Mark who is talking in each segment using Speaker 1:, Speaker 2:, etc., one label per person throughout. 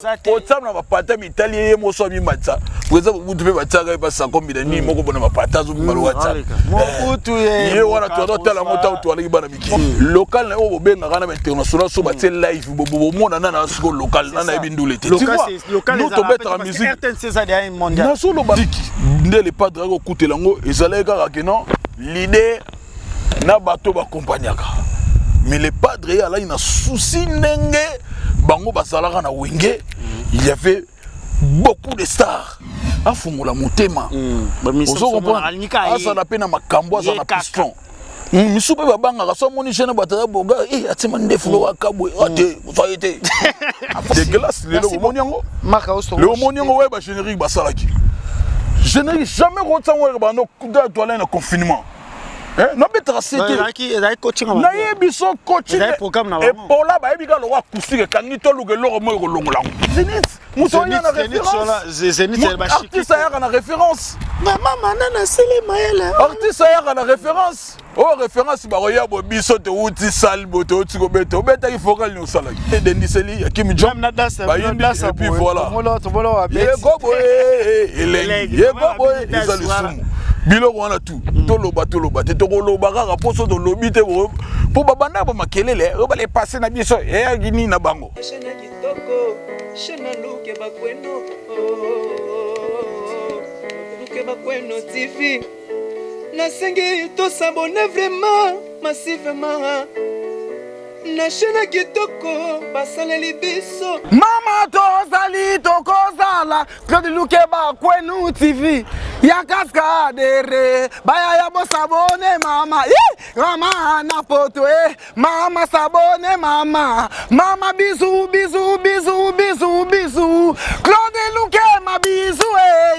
Speaker 1: Otam na mapata mitali moso mi matsa. Kweza mutu pe batsaga pa sa kombi ni moko bona mapata zo malo WhatsApp.
Speaker 2: Mobutu
Speaker 1: ye wana to tala mota to ali bana miki. Local na o benga kana international so batel live bobo mona na so local na na bindule te.
Speaker 2: Local
Speaker 1: nous to mettre en musique.
Speaker 2: RTNC ça derrière mondial.
Speaker 1: Na so lo batiki. Ndele padre ko kutelango ezaleka rakeno l'idée na bato ba compagniaka. Mais les padres là il a souci nenge bango basalaka na wenge. Il y avait beaucoup de stars. Afungola motema. Ozo comprendre. Asa na pena makambo asa na piston. Misupe babanga so moni jena batara boga atima ndefulo wakabwe ate soyete. Dégueulasse le monyango.
Speaker 2: Marka osto.
Speaker 1: Le monyango ouais ba générique basalaki. Je n'ai jamais retenu ba no toile na confinement. Non mais tracé
Speaker 2: coaching
Speaker 1: na yebiso coaching et pour là ba yebika lo wa kusike kanito lugelo mo kolongola Zenith mutonya na référence
Speaker 2: Zenith ba chiki
Speaker 1: artiste ya na référence
Speaker 2: mama nana sele maela
Speaker 1: artiste ya na référence oh référence ba roya bo biso te uti salbo te uti ko beto beta ki focal ni osala et Deniseli ya Kim Jong
Speaker 2: na dance
Speaker 1: et puis voilà
Speaker 2: ye
Speaker 1: gobo ye gobo ezalisum biloko wana tu toloba te tokoloba kaka poso tolobi te po babanda ba makelele ba les passer na biso ya gini na bango
Speaker 3: shena kitoko shena luke bakweno TV nasengi to s'abonner vraiment massivement na shena kitoko basaleli biso
Speaker 2: mama tozali tokozala Claude Luke bakwenu TV ya kaskadere baya ya bosabone mama mama na poto mama sabone mama bisu Claude Luke ma bisu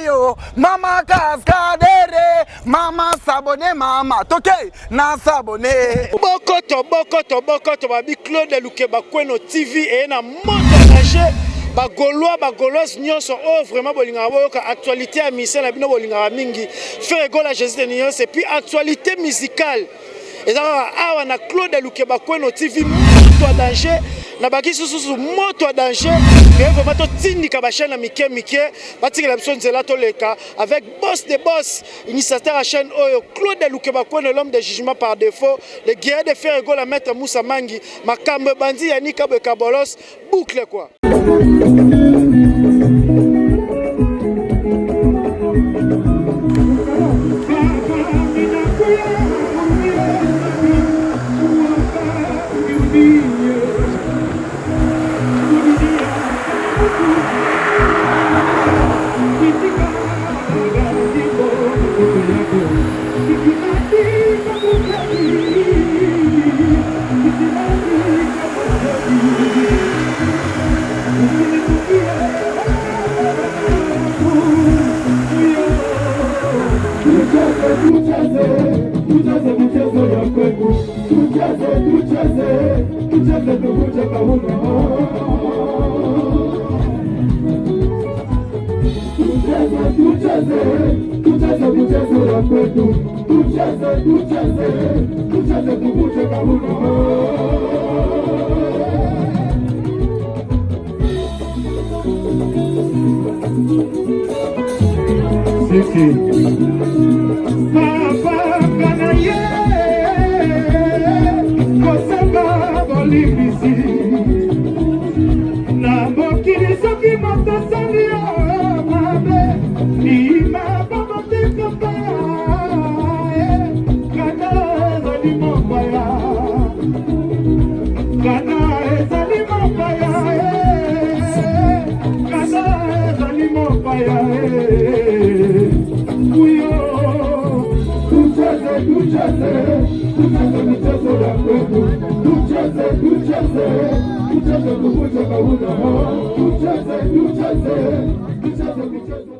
Speaker 2: yo mama kaskadere mama sabone mama toke na sabone bokoto babi Claude Luke bakweno TV et na montage Bagolois nyonso oh vraiment bolinga boyoka actualité à mission na bino bolinga mingi faire gola Jésus de nyonso et puis actualité musicale et ça awa na Claude Luke bakweno TV moto danger na baki susu moto danger et vraiment to tindika ba chaîne mike batikela biso nzela to leka avec boss de boss initiateur à chaîne oyo Claude Luke bakweno l'homme de jugement par défaut le guerrier de faire gola maître Moussa Mangi makambe bandi yanika bekabolos boucle quoi.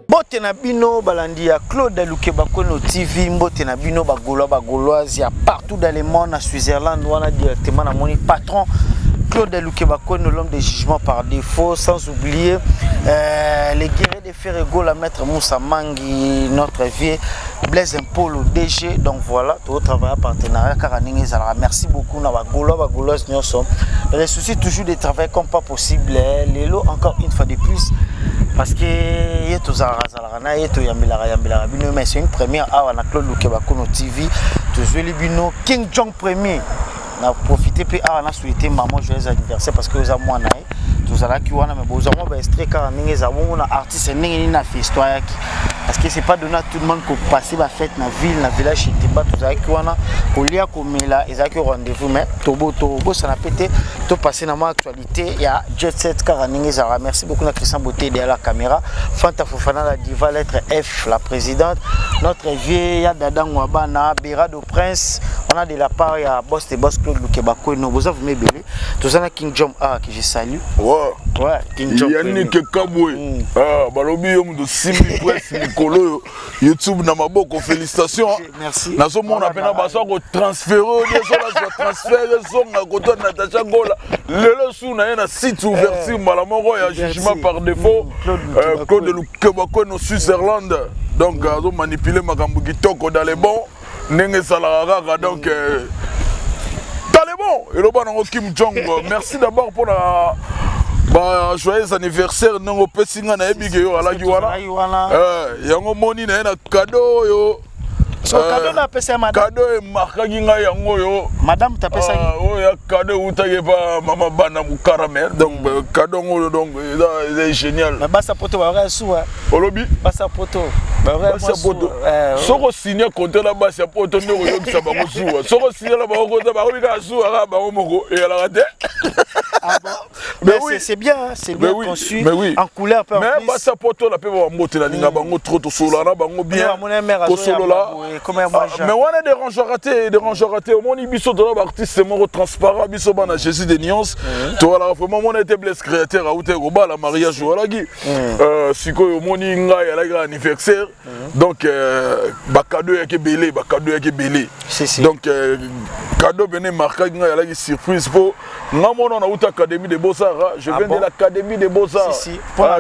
Speaker 2: Bote na bino balandia Claude Luke bakweno TV mbote na bino bagoloise ya partout dans le monde na Switzerland wana directement na moni patron
Speaker 4: Claude Lukebakono, l'homme des jugements par défaut, sans oublier les guerriers de Ferrego, la maître Moussa Mangi, notre vieux Blaise Impolo DG. Donc voilà, tout travail en partenariat Karaningi Zara. Merci beaucoup na Bagolo Nyonso. Les soucis toujours de travail comme pas possible. Les lots encore une fois de plus. Parce que c'est une première à Claude Lukebakono TV. Toujours les bino King Jong Premier. On a profité puis on a souhaité maman joyeux anniversaire parce que vous avez moi naï tous à qui wana mais vous avez extrait car ninge za on artiste ninge na fait histoire parce que c'est pas donné à tout le monde qu'on passer la fête na ville na village chez Tiba tous à qui wana au lia komela et ça que rendez-vous mais tobo ça n'a pété to passer dans ma actualité il y a Jet Set car ninge za merci beaucoup na Christian Beauté derrière la caméra Fanta Fofana la diva lettre F la présidente notre vieille Dada Ngwabana Berado Prince on a de la part il y a boss Claude Lukebakono vous avez belé tout ça King Jom A que je salue ouais King Jom
Speaker 1: Yannick Kaboué balobi yo de 6000 presse Mikolo YouTube na maboko félicitations
Speaker 4: merci
Speaker 1: nazo mona pena baso ko transférer des transférer songa koto Natacha Gola lelo suna na site ouverture malamoko ya jugement par défaut Claude Lukebakono Switzerland donc azo manipuler makambo kitoko dans les bons Nenge Salaraka donc et le bon Kim Jong, merci d'abord pour la joyeux anniversaire. Nous avons na ebigeyo ala giwana. Yango moni na cadeau yo.
Speaker 4: So cadeau na pesa madame.
Speaker 1: Cadeau e marqué nga yango yo.
Speaker 4: Madame ta pesa ngi.
Speaker 1: Oh ya cadeau utage ba mama bana mu caramel. Donc cadeau ngolo donc c'est génial.
Speaker 4: Na basa poto ba ra sou.
Speaker 1: Olobi
Speaker 4: basa poto. Basa poto.
Speaker 1: Soko signer compter la basa poto ndoko yo bisa ba sou. Soko signer la ba compter ba bika sou ara ba moko et elle a raté.
Speaker 4: Ah bon. Mais oui, c'est bien, c'est bien conçu en couleur peu en plus.
Speaker 1: Mais basa poto la pe ba mbote la ninga bango trop to solo na bango bien. Ko solo là. Mais on a des ranges ratés. Au moins, biso de l'artiste c'est mon transparent, biso bana Jésus des nuances. Toi là, vraiment, on était blessé créateur à outer au bal la mariage ou à la guy. Si quoi, au moins, il y a la anniversaire. Donc, cadeau y'a qui belé, cadeau y'a qui belé. Donc, cadeau bené marqué, il y a la surprise pour. Non, on a outé académie des beaux-arts. Je viens de l'académie des beaux-arts.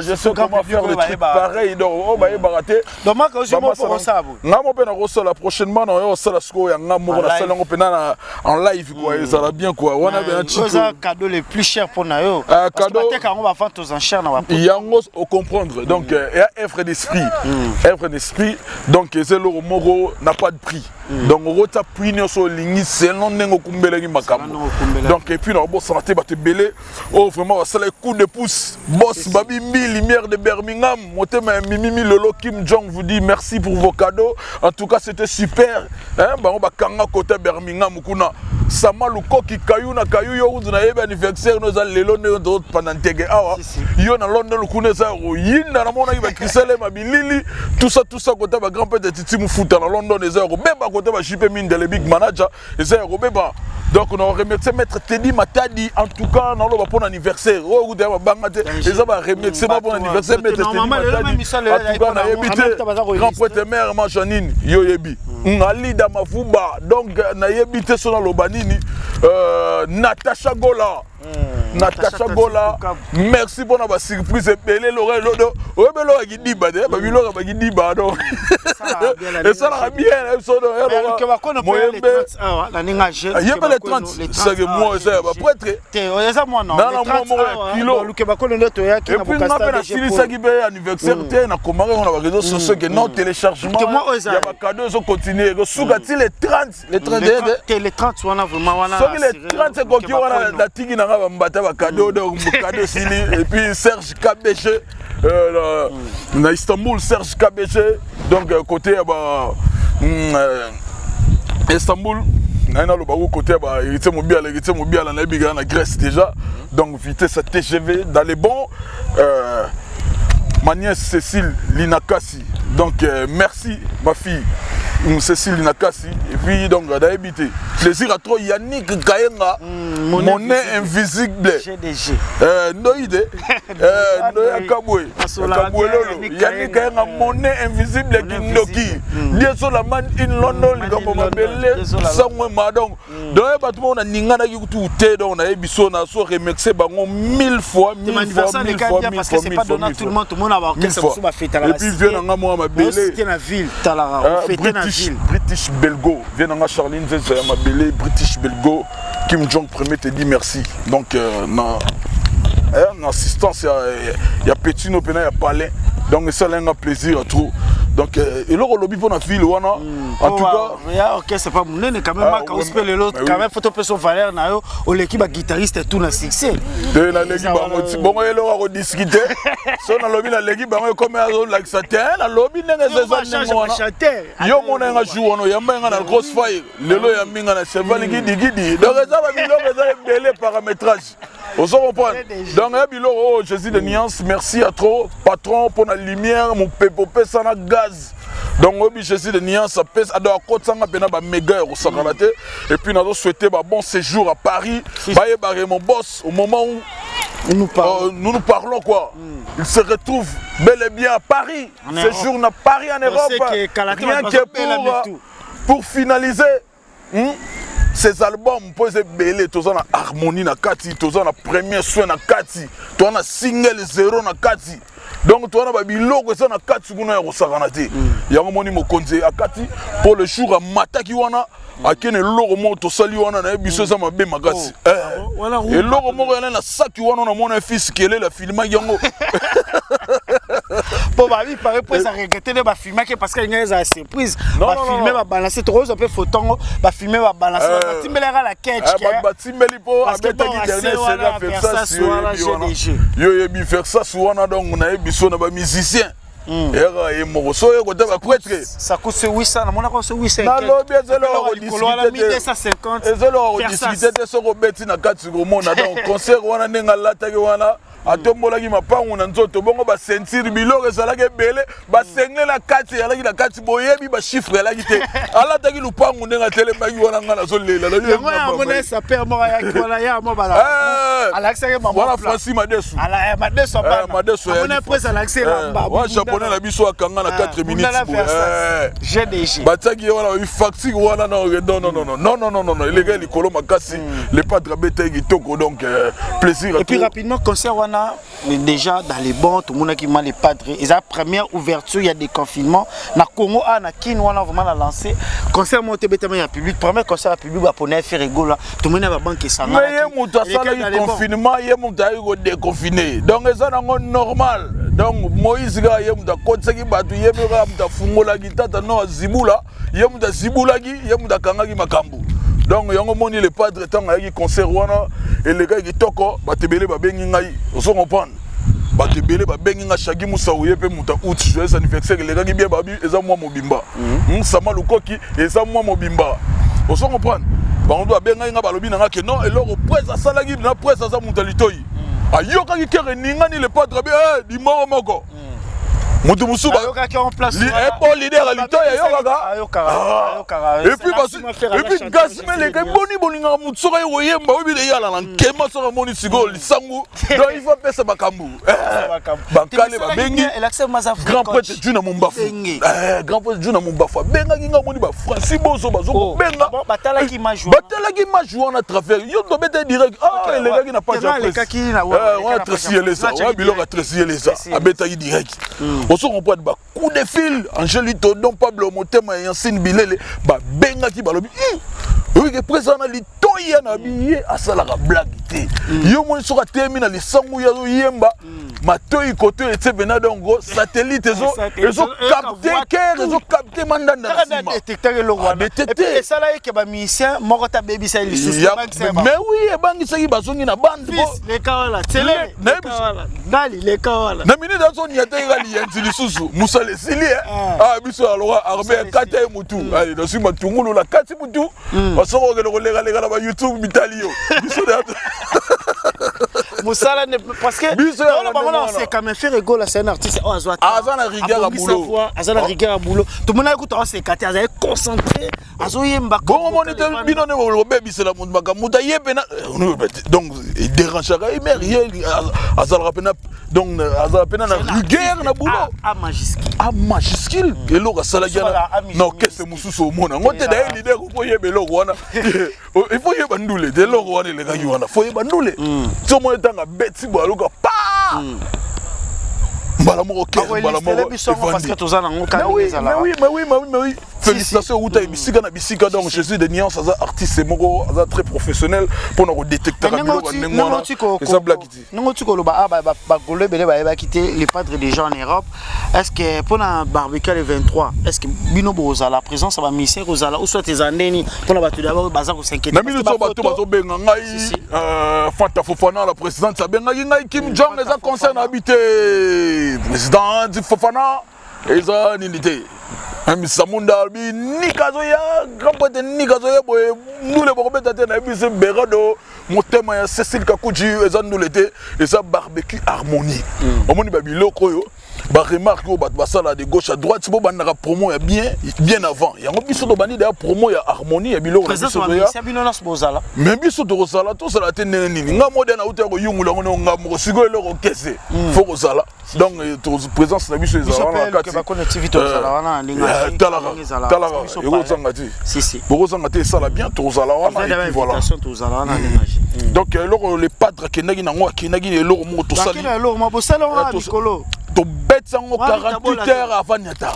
Speaker 1: Je sais comment faire des trucs pareils. Donc, on va y barater.
Speaker 4: Donc, moi, quand je suis pour ça,
Speaker 1: la prochainement on ça la sco en live quoi ça va bien quoi on a bien un
Speaker 4: cadeau les plus cher pour nayo
Speaker 1: cadeau
Speaker 4: on va vendre aux enchères na
Speaker 1: il y a au comprendre donc il y a effre d'esprit donc c'est le moro n'a pas de prix donc on ta prix sur ligne c'est non nengo kumbele makambo donc et puis on boss santé ba te belé oh vraiment ça les coups de pouce boss babi 1000 lumière de Birmingham monté Mimi Lolo Kim Jong vous dit merci pour vos cadeaux en tout cas c'était super hein ba on ba kanga côté Birmingham kuna sama luko ki kayu na kayu yo na yeba anniversaire no za lelo ne do panantege awa yo na London kuna za yinda na mona ba Christelle mabilili tout ça côté ba grand père de Titi Mufuta na London les heures beba côté ba chipe mine de le big manager les heures beba donc on remercie maître Teddy Matadi en tout cas dans le bon anniversaire oh de bangate les va remercier bon anniversaire maître Teddy Matadi en tout cas na yebité grand prêtre mère Machanine yo yebi ngali da mafuba donc na yebité sur le banini Natacha Gola Natacha Gola merci pour la surprise belé l'oreille lodo obelo gidiba de babilo ba gidiba donc et ça la bien so
Speaker 4: que va connait les 30 la ninga je
Speaker 1: les 30 c'est que moi ça va prêtre
Speaker 4: ça moi non
Speaker 1: kilo
Speaker 4: que va connait to ya
Speaker 1: qui na bokasta de chez ça qui be anniversaire te na commander on a réseaux sociaux que non téléchargement il y a ba cadeau so continuer que sougati les 30
Speaker 4: on a vraiment wana
Speaker 1: les 30 c'est quoi qui wana la tigi na ba mbata ba cadeau donc cadeau sili et puis Serge Kabéché na Istanbul Serge Kabéché donc côté Istanbul na le côté héritier mobile na biga na Grèce déjà donc vitesse à TGV dans les bons ma nièce Cécile Linakasi donc merci ma fille Cécile Linakasi et puis donc d'habiter plaisir à toi Yannick Kayenga monnaie invisible.
Speaker 4: GDG.
Speaker 1: Ndoide. Ndoya Kabwe. Kabwe lolo. Yannick a monnaie invisible qui ndoki. Dia so la man in London ligambo mabele sangwe madong. Donc batuma on a ningana ki tout té donc on a ebiso na so remixer bango 1000 fois 1000 fois
Speaker 4: parce que c'est pas donné tout le monde a orchestre sous ba fête là.
Speaker 1: Et puis vient nga moi mabele.
Speaker 4: C'était la ville Talara, on fêtait la ville.
Speaker 1: British Belgo. Vient nga Charline Zeza mabele British Belgo. Kim Jong premier te dit merci. Donc na assistance il y a petit no pena il y a palais. Donc ça a un plaisir à trop. Donc et là on lobby pour la ville wana en tout cas
Speaker 4: OK c'est pas mon quand même quand on spell l'autre quand même photo person valeur na yo au l'équipe guitariste tout na succès
Speaker 1: de la l'équipe bon et là on va discuter so na lobby la l'équipe ba comme like ça la lobby nanga ça yo mona nga jour wana yamba nga na crossfire lelo ya minga na cheval gidi donc ça va biloko ça belé paramétrage. On se comprend. Donc, Jésus de Nuance, merci à trop, patron, pour la lumière, mon pépopé, ça na gaz. Donc, Jésus de Nuance, ça pèse à côté, ça na méga au Sakalate. Et puis, nous avons souhaité bon séjour à Paris. Mon boss, au moment où nous parlons, quoi. Il se retrouve bel et bien à Paris. Séjour à Paris en Europe. Rien que pour finaliser. Ces albums posent belé, tous en harmonie na kati, tous en premier soin na kati, tous en single zéro na kati. Donc toi na biloko ça na kati kuna ya kosakanate. Yango moni mokonze akati pour le jour à mataki wana akene loko mo to sali wana na biso za mabe makasi. Et loko mo yana na saki wana na mona fils kele la filma yango.
Speaker 4: Pour ma vie paraît pour ça regretter de ba filmer parce qu'il y a une surprise. Ba filmer ba balancer trop un peu photo, ba filmer ba balancer ba timbelera la catch.
Speaker 1: Ba timbeli po abeta ki dernier c'est faire ça sur yo yebi faire ça sur wana donc na biso na ba musicien. Et mon so e côté ba prêtre.
Speaker 4: Ça coûte 800 na mona ko 800.
Speaker 1: Na lobi ezelo ko discuter
Speaker 4: 1250.
Speaker 1: Ezelo ko discuter de so ko beti na kati ko mona donc concert wana nenga lata ki wana atombolaki mapangu na nzoto bongo ba sentir biloko ezalaki ebele ba sengle na kati yalaki na kati boyebi ba chiffre yalaki te alataki lupangu ndenga telemaki wana nga nazolela
Speaker 4: yango ya mona sa père moko yaki wana ya mo bala alaxeke maman
Speaker 1: wana Francis Madesu
Speaker 4: ala Madesu bana
Speaker 1: Madesu
Speaker 4: mona presse alaxeke lamba
Speaker 1: wa japonais na biso akanga na 4 minutes
Speaker 4: GDG
Speaker 1: bataki wana bi facture wana non les gars likolo makasi les padres beta kitoko donc plaisir
Speaker 4: et puis rapidement concert mais déjà dans les bons tout le monde qui m'a les padres et la première ouverture il y a des confinements na Congo na Kin on a vraiment la lancé concert monté bétement il y a public premier concert à public japonais fait rigolo tout le monde va banquer ça
Speaker 1: mais il muta sala le confinement il muta yo déconfiné donc ça normal donc Moïse ga il muta kotsaki batu yebera muta fungola gitata no zibula il muta zibula gi il muta kangaki makambu. Donc yango moni le padre tant ayaki concert wana et les gars qui toko batebele ba bengi ngai oso comprendre batebele ba bengi nga shagi musa oyepe muta août joyeux anniversaire les gars qui bien babi eza moi mobimba sama lukoki eza moi mobimba oso comprendre ba on doit benga nga balobi nanga ke non et loro presse asalaki na presse asa muta litoi ayoka ki kere ninga ni le padre be di moko Mutu musuba
Speaker 4: qui en place
Speaker 1: et bon leader à l'ito et puis gasme les gars boni nga mutsoka yoyemba obi de yala na nkema so moni sigo lisangu donc il faut pesa bakambu bakale ba bengi grand prêtre Juna Mumbafu grand prêtre Juna Mumbafu benga kinga moni ba Francis Bozo bazo benga
Speaker 4: batala ki majou
Speaker 1: na travers yo do bete direct les gars qui n'a pas de presse on a tressé les ça on biloko tressé les ça abeta direct. On se comprend ba coup de fil Angelito Don Pablo Motema et Yancine Bilele ba benga ki balobi oui que présent na litoya na biye asala ka blague te yo mo soka termina li sangu ya yemba matoi koto ete bena dongo satellite ezo capter mandanda
Speaker 4: na détecteur le roi et puis ça là que ba musicien moko ta baby ça li sous
Speaker 1: mais oui e bangi saki bazongi na bande
Speaker 4: les kawala télé dali les kawala
Speaker 1: na minute azo nyata ngali yanti li susu musale sili biso alors arbe kate mutu allez dans sima tungulu la kati mutu basoko ke le lega la ba YouTube bitalio biso
Speaker 4: Moussala parce que on sait quand même faire rigolo c'est un artiste oh azwa
Speaker 1: azana rigueur à boulot
Speaker 4: azana rigueur à boulot tout le monde écoute on s'est caté azay concentré azo yemba
Speaker 1: bon moniteur bino ne bo bebi c'est la mutbaka muta yebena donc il dérange mais rien azala pena donc azala pena na rigueur na boulot à majuscule et lo sala gana non qu'est-ce mususu au monde ngote da l'idée ko yebelo wana il faut yeba ndule de lo wana le gaki wana faut yeba ndule so mo tanga beti bo aluka pa mbala moko ke mbala moko
Speaker 4: parce que tozana ngoka
Speaker 1: mais oui félicitations Outa et Bisika na Bisika donc je suis de nuance as artiste moko as très professionnel pour nous détecter
Speaker 4: non tu ko ba golo bele ba quitter les padres des gens en Europe est-ce que pour la barbecue le 23 est-ce que bino boza la présence va misser rozala ou soit tes andeni pour la battu d'abord baza ko s'inquiéter
Speaker 1: na minu to bato benga ngai Fanta Fofana la présidente ça benga ngai Kim Jong les a concerne habité président Fofana eza nilité Samunda bi nikazo ya kampote nikazo ya boye nule bokobeta te na bise berado motema ya Cécile Kakuji eza nulete eza barbecue harmonie omoni ba biloko yo ba remarque au bat basala de gauche à droite c'est bon banaka promo ya bien avant yango biso to bani da promo ya harmonie ya biloko biso to ya mais biso to rosala to sala te nini nga mode na uta ko yungula ngo nga mo sigo eloko kese faut rosala donc to présence na biso ezala na kati
Speaker 4: ba connectivité rosala wana ndinga
Speaker 1: talaka ego zangati si boko zangati sala bien to rosala wana voilà donc eloko le padre kenagi na ngo kenagi eloko mo to sali
Speaker 4: eloko mo bosala wana mikolo
Speaker 1: to bet sango 48 heures avant Nyata.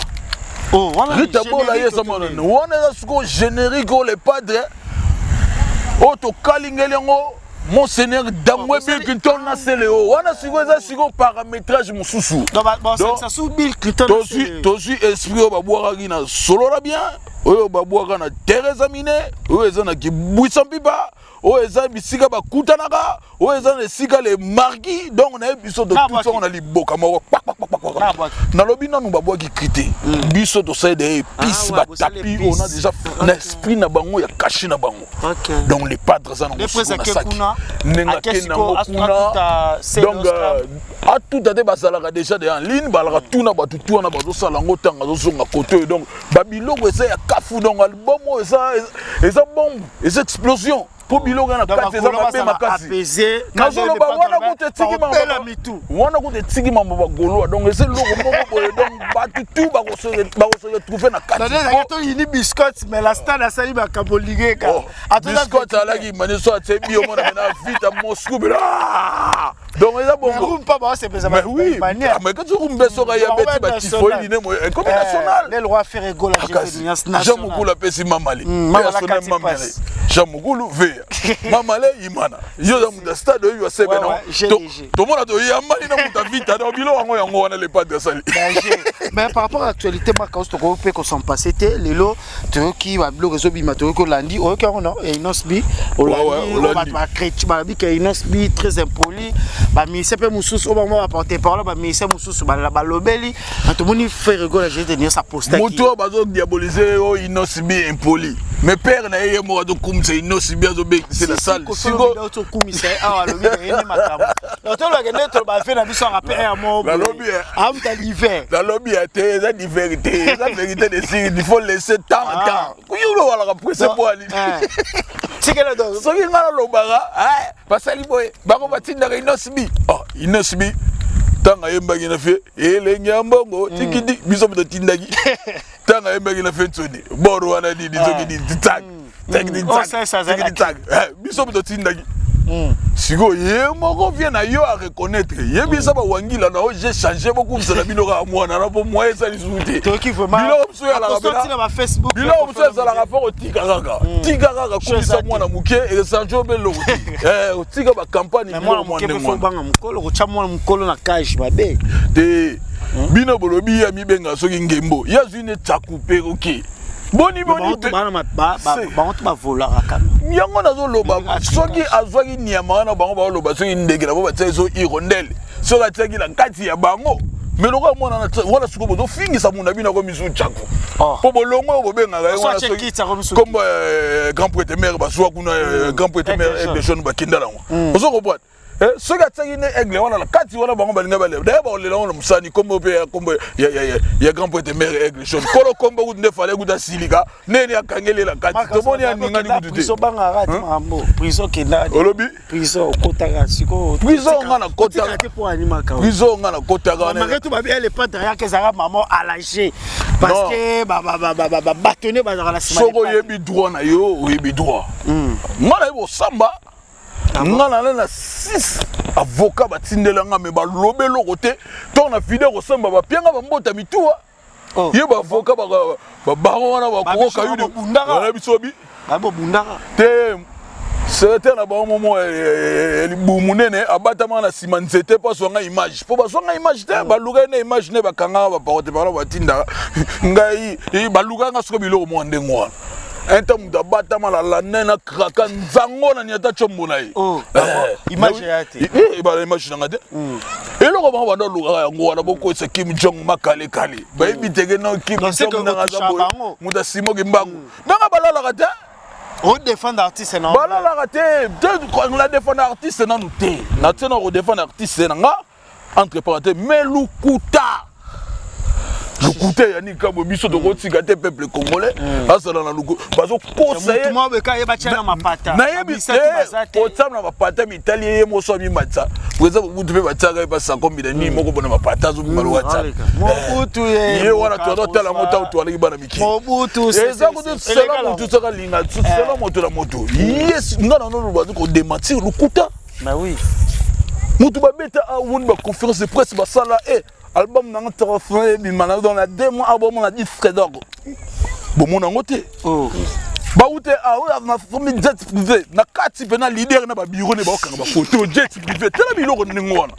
Speaker 1: Oh, voilà. Rita Bola yesa mona. Wana za suko générique les padres. Oh to kalingeli ngo Monseigneur Dangwe Bill Clinton na seleo. Wana suko za suko paramétrage mususu.
Speaker 4: Donc ça sous Bill Clinton.
Speaker 1: Tozi esprit ba boira na solo la bien. Oyo ba boira na Teresa Mine. Oyo ezana ki buisa mbiba. Oh eza bisika bakutanaka oh eza na sika les marquis donc on a biso de tout ça on a liboka moko na lobi nanu babwa ki krité biso to ça des épices ba tapi on a déjà l'esprit na bango ya caché na bango donc les padres ça non
Speaker 4: kuna
Speaker 1: nenga kena kuna donc a tout à bazalaka déjà en ligne balaka tout na batu tout na bazo sala ngo tanga zo zonga côté donc babiloko eza ya kafu donc album eza bombe eza explosion pour bilonga na kati za mabe makasi nazolo ba wana ko tiki mamba mitu wana ko tiki mamba ba golo donc c'est loko moko boye donc batu tout ba ko se retrouver na kati
Speaker 4: na to ini biscuits mais la stade asali ba kabolige ka
Speaker 1: atuna biscuits ala ki maniso ate bio mona na vite à Moscou donc eza bongo
Speaker 4: pas ba c'est pesa
Speaker 1: mais oui mais quand tu rumbe soka ya beti ba tifoli ne mo comme national
Speaker 4: le roi fait rigoler national
Speaker 1: Jamukulu pesi mamali personnel mamali Jamukulu ve mamale imana yo da muda stade yo sebe non to mona to yamali na muta vita do bilo wango yango wana le pas de sali
Speaker 4: mais par rapport à l'actualité ma cause to ko pe ko son passé te lelo to ki ba bilo rezo bi mato ko landi o ka non et inosbi o landi ba crête ba bi que inosbi très impoli ba mi sepe mususu o ba mo apporter parole ba mi se mususu ba lobeli to moni fait rigoler j'ai tenir sa poster
Speaker 1: moto ba zo diaboliser o inosbi impoli mais père na ye mo do kum c'est inosbi zo be c'est la salle
Speaker 4: sigo to kumise awa lobi ene makamo to lo gene to ba fe na biso rappel à mo
Speaker 1: la lobby
Speaker 4: am ta l'hiver
Speaker 1: la lobby était la vérité de si il faut laisser temps yo lo wala ka presse pour ali
Speaker 4: tikela do
Speaker 1: so ki ngala lo baga pasali boy bako batinda ka inosbi inosbi tanga yembagi na fe ele nyambongo tikidi biso mto tindagi tanga yembagi na fe tsoni boro wana di zoki di tag tag biso mto tindagi sigo ye moko vient na yo à reconnaître ye bisa ba wangila na j'ai changé beaucoup de la bino ka mwana na po moi ça lisouté
Speaker 4: to ki vraiment
Speaker 1: bilo so ya la
Speaker 4: na Facebook
Speaker 1: bilo so ça la rapport tika kaka komisa mwana muke et ça jobe lo tika ba campagne
Speaker 4: mwana muke faut banga mukolo ko cha mwana mukolo na cage babe
Speaker 1: de bino bolobi ya mibenga soki ngembo ya zune takupe OK boni
Speaker 4: ba vola rakana
Speaker 1: yango nazo loba soki azwaki nyama na bango ba loba soki ndege na bo batsa zo irondelle soki ataki la kati ya bango mais loko mona na wala suko bozo fingisa muna bina ko misu chako po bolongo bo benga ga wana soki comme grand prêtre mère ba soa kuna grand prêtre mère et de jeune ba kindala ngo ozo ko boîte Ce gars qui est aigle, on a la carte, on a bon balinga balé. D'ailleurs, on l'a on a musani comme il y a grand point de mer aigle. Chose. Kolo combo ou ne fallait ou da silica. Nene a kangele la carte. Tout le monde a ninga ni du
Speaker 4: prison bangara mambo. Prison kena.
Speaker 1: Olobi.
Speaker 4: Prison kotara siko.
Speaker 1: Prison ngana kotara. Prison ngana kotara.
Speaker 4: Malgré tout, elle est pas derrière que Zara maman a lâché parce que bâtonner bazara la semaine.
Speaker 1: Soko yebi droit na yo, yebi droit. Ngana yo samba. Ngana na 6 avocats batindela nga me ba lobelo côté. Ton na fidèle au samba ba pianga ba mbota mitua. Ye ba avocat ba baron wana ba ko kayude. Ngana bisobi.
Speaker 4: Ba bundara.
Speaker 1: Te c'était là un moment el bumunene abatama na simanzete pas so nga image po ba so nga image te ba luga na image ne ba kanga ba porte ba batinda ngai ba luga nga so bilo mo ndengwa enta mu abatama la nena kraka nzango na nyata chombo na yi
Speaker 4: image yate
Speaker 1: ba image na ngade eloko ba ba luga yango wana boko se Kim Jong makale kale ba ibitege no Kim Jong na ngazabo mu da simo kimbangu ndanga balala kata.
Speaker 4: On défend l'artiste non.
Speaker 1: Voilà la raté. On la défend l'artiste non nous té. Maintenant on défend l'artiste non. Entre parenthèses mais Lukuta. Lukuta yani kabo biso de rotigate peuple congolais. Asala na luku. Bazo conseiller.
Speaker 4: Moi be ka yeba tchana mapata.
Speaker 1: Na yebi otsam na mapata mi italien ye moso mi matsa. Pour exemple vous devez batsaga ba sa kombi de ni moko bona mapata zo bimalo watsa.
Speaker 4: Mobutu ye.
Speaker 1: Ye wana to tala mota utwala ibana miki.
Speaker 4: Mobutu
Speaker 1: c'est ça que c'est là moto saka linga. C'est là moto la moto. Yes, ngana no bazo ko démentir Lukuta.
Speaker 4: Bah oui.
Speaker 1: Mutu ba beta a won ba conférence de presse ba sala album na ngata fait bimana dans la 2 mois album na 10 d'or. Bon mon ngote. Ba outé a na famille jet privé na kati pena leader na ba bureau ne ba okanga ba photo jet privé tela biloko na ngwana.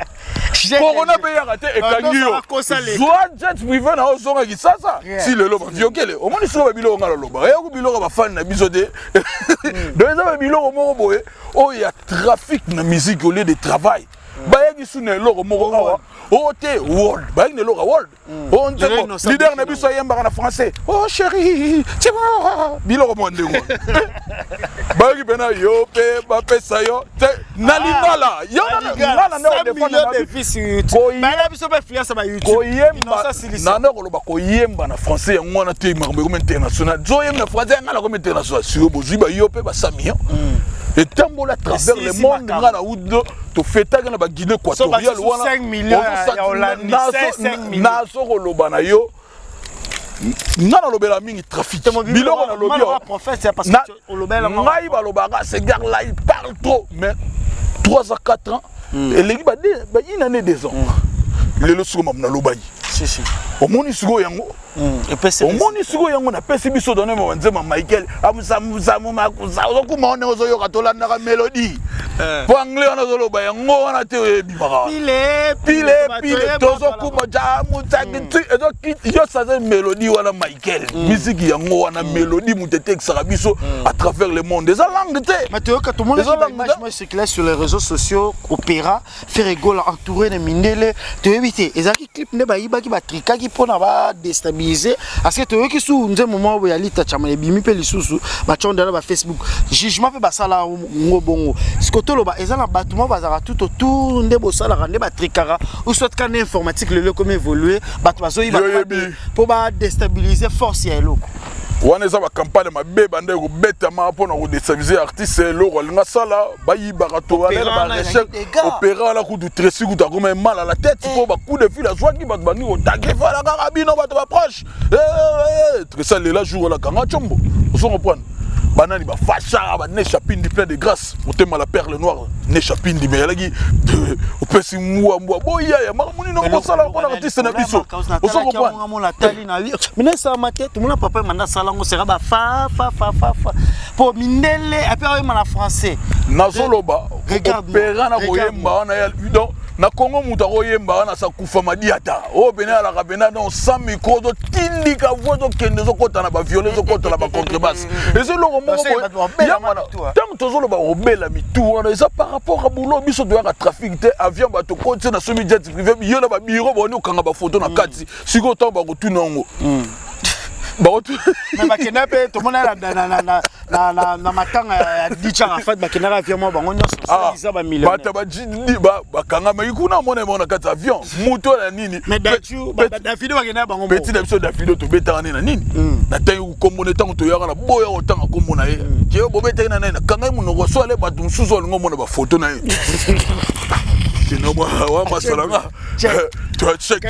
Speaker 1: Corona be ya raté e kangio. Soit jet privé na ozonga ki sasa. Si le loba viokele. O moni so ba biloko ngala loba. Ya ku biloko ba fan na biso de. Donc ça ba biloko moko boye. Oh il y a trafic na musique au lieu de travail. Bayaki sune loko moko awa ote world bayaki ne loko world on teko leader na biso yemba na français oh chérie tu vois biloko monde ngo bayaki bena yo pe ba pesa yo na lingala yo na na défendre
Speaker 4: de fils YouTube bayaki biso pe influence ba YouTube
Speaker 1: ko yemba na na koloba ko yemba na français yango na te makambo comme international zo yemba na français ngala comme international si yo bozwi ba yo pe ba samion et tambola à travers le monde ngana udo to fetaka na ba Guinée équatoriale wana
Speaker 4: 5 millions ya Hollande 5 millions
Speaker 1: na so koloba na yo ngana lobela mingi trafic biloko na lobi
Speaker 4: prophète c'est parce que lobela
Speaker 1: ngai ba lobaka ce gars là il parle trop mais 3 à 4 ans et les ba une année 2 ans le soko mamna lobayi
Speaker 4: si
Speaker 1: omoni siko yango omoni siko yango na pesi biso donné mo nzema Michael amusamu makuza okuma one ozoyoka tolanda ka melody po anglais on azoloba yango wana te bimaka pile tozokuma jamu tsaki ezo kit yo saze melody wana Michael musique yango wana melody mutete extra biso à travers le monde des langues te
Speaker 4: mais tu vois que tout le monde image circule sur les réseaux sociaux opéra faire rigole entouré de mindele tu éviter ezaki clip ne ba yiba ki ba trika ki pona ba déstabiliser parce que tu vois que sous un moment où il y a lita chama les bimi pe lisusu ba chonda ba Facebook jugement pe ba sala ngobongo sikoto lo ba ezala batuma bazara tout autour nde bo sala rande ba trikara ou soit quand informatique le comme évoluer ba bazo yiba pour ba déstabiliser force ya eloko
Speaker 1: wana eza ba campagne mabe bande ko beta ma pona ko déstabiliser artiste eloko linga sala ba yiba to wala ba recherche opéra la coup de tresi coup ta comme mal à la tête pour ba coup de fil à soit qui ba bangi ko taguer fa la carabine ba to proche très ça là jour la kanga chombo on comprend banani ba facha ba ne chapindi plein de grâce motema la perle noire ne chapindi mais yalaki opesi mwa boya ya makamuni no kosala ko na artiste na biso on se comprend
Speaker 4: mon la tali na vie mais ça maté tout monde papa manda sala ngo sera ba fa pour mindele après en français
Speaker 1: nazoloba opéra na koyemba wana ya donc na Congo muta koyemba wana sa kufa madiata o bena la kabena dans 100 micro do tindika voto kende zo kota na ba violer zo kota na ba contrebasse et c'est le moment tant tozoloba obela mitu wana ça par rapport à boulot biso doit trafic te avion ba to koti na semi jet privé yo na ba bureau boni okanga ba photo na kati siko to ba ko tunongo
Speaker 4: mais ba kenape to mona na matanga ya Dicha Rafat bakendaka avion mo bango nyonso ça ba million
Speaker 1: bata ba jindi ba kanga mai kuna mona mona kata avion muto na nini
Speaker 4: mais Davido bakendaka bango
Speaker 1: petit d'habitude Davido to beta na nini na tango kombo ne tango to yaka na boya otanga kombo na ye ke bo beta na na kanga munoko so ale batu suzo ngo mona ba photo na ye kino wa masalanga check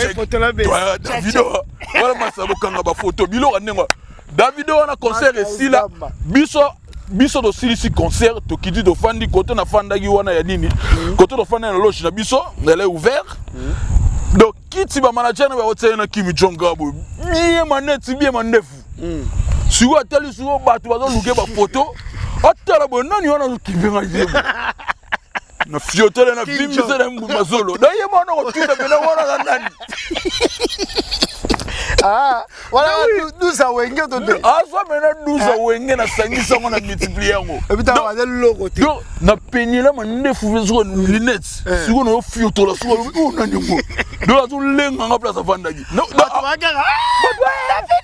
Speaker 1: Davido wala masabo kanga ba photo bilo anenga Davido na concert esila biso do silisi concert to kidi do fandi kote na fandaki wana ya nini kote do fanda na loge na biso elle est ouvert donc kiti ba manager na ba hotel na Kimi Jonga bo bien maneti bien mandefu suwa tali suwa batu bazo luke ba photo atala bo nani wana kibenga yebo na fiotele na bimise na mbu mazolo da yema na ko tuna bena wana nani
Speaker 4: voilà nous a wenge to de
Speaker 1: aso mena duza wenge na sangisa ngona multiplier ngo
Speaker 4: ebita wa de loko te
Speaker 1: na penila mandefu vezo lunettes siko no fioto la siko o nani ngo do azo lenga nga place afandaki no
Speaker 4: ba wakanga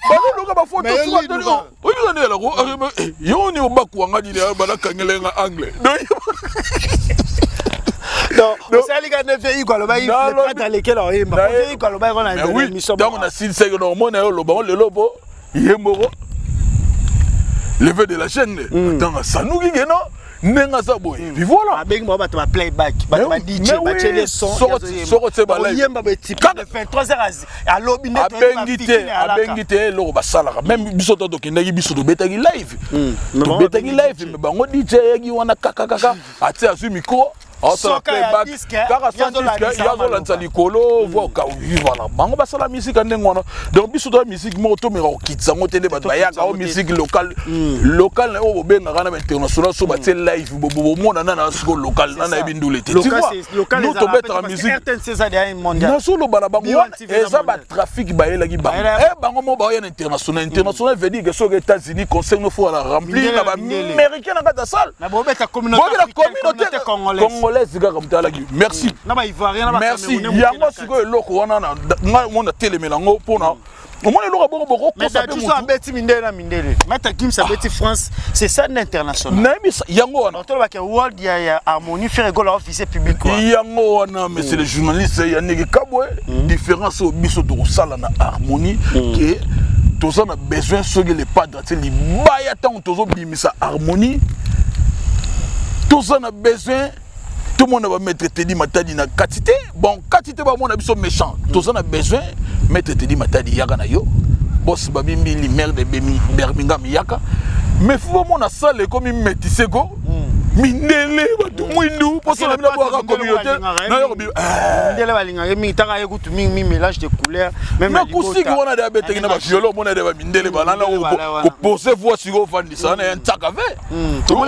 Speaker 1: ba loka ba photo siko tali o yo ne la ko yo ni obaku nga dile ba la kangelenga anglais
Speaker 4: non ça les gars ne fait quoi le bail pas dans lesquels on est pas fait quoi le bail on a
Speaker 1: oui donc on a six secondes au monde le bon le lobo yemoro levé de la chaîne dans sanuki geno nenga sa boy puis voilà
Speaker 4: avec moi ba playback ba DJ ba télé son
Speaker 1: sorti ba live
Speaker 4: yemba ba type de 23h à lobby net
Speaker 1: abengite lo ba sala même biso to kendaki biso to betaki live to betaki live mais bango DJ yaki wana kaka ati azu micro
Speaker 4: soka ya disque
Speaker 1: yazo lanza likolo voka voilà bango basala musique ndenge wana donc biso to musique mo to mera okitsa ngo tele bato bayaka o musique local na o benga kana international so batie live bobo mona na siko local na ebindule te tu vois nous to betra musique
Speaker 4: RTNC ça derrière mondial
Speaker 1: na solo bala bango eza ba trafic bayela ki bango bango mo ba international veut dire que so États-Unis concerne faut la remplir na ba américain na kata salle
Speaker 4: na bo beta communauté congolaise
Speaker 1: merci. Merci. Yango siko eloko wana na mona telemelango pona. Omona eloko bongo boko
Speaker 4: mais tu so abeti mindele. Mata Kim sa beti France, c'est ça l'international.
Speaker 1: Na bisa yango wana.
Speaker 4: On ba world ya harmonie faire rigole officier public quoi.
Speaker 1: Yango wana mais c'est les journalistes yaniki kabwe différence au biso to sala na harmonie que tous on a besoin ce que les padres c'est li baya tant tozo bimisa harmonie. Tous on a besoin tout le monde va mettre Teddy Matadi na quantité. Bon, quantité va mon abisso méchant. Tout ça on a besoin mettre Teddy Matadi yaka na yo. Boss babimbi li merde de Birmingham yaka. Mais faut mon salle comme métissé go. Mindele batu mwindu pour ça la communauté. Na yo bi.
Speaker 4: Mindele balinga mi taka écoute mi mélange de couleurs même
Speaker 1: na kusiki wana de abete na ba violon mona de ba mindele balana ko poser voix sur fandi ça na ntaka ve.
Speaker 4: Tout le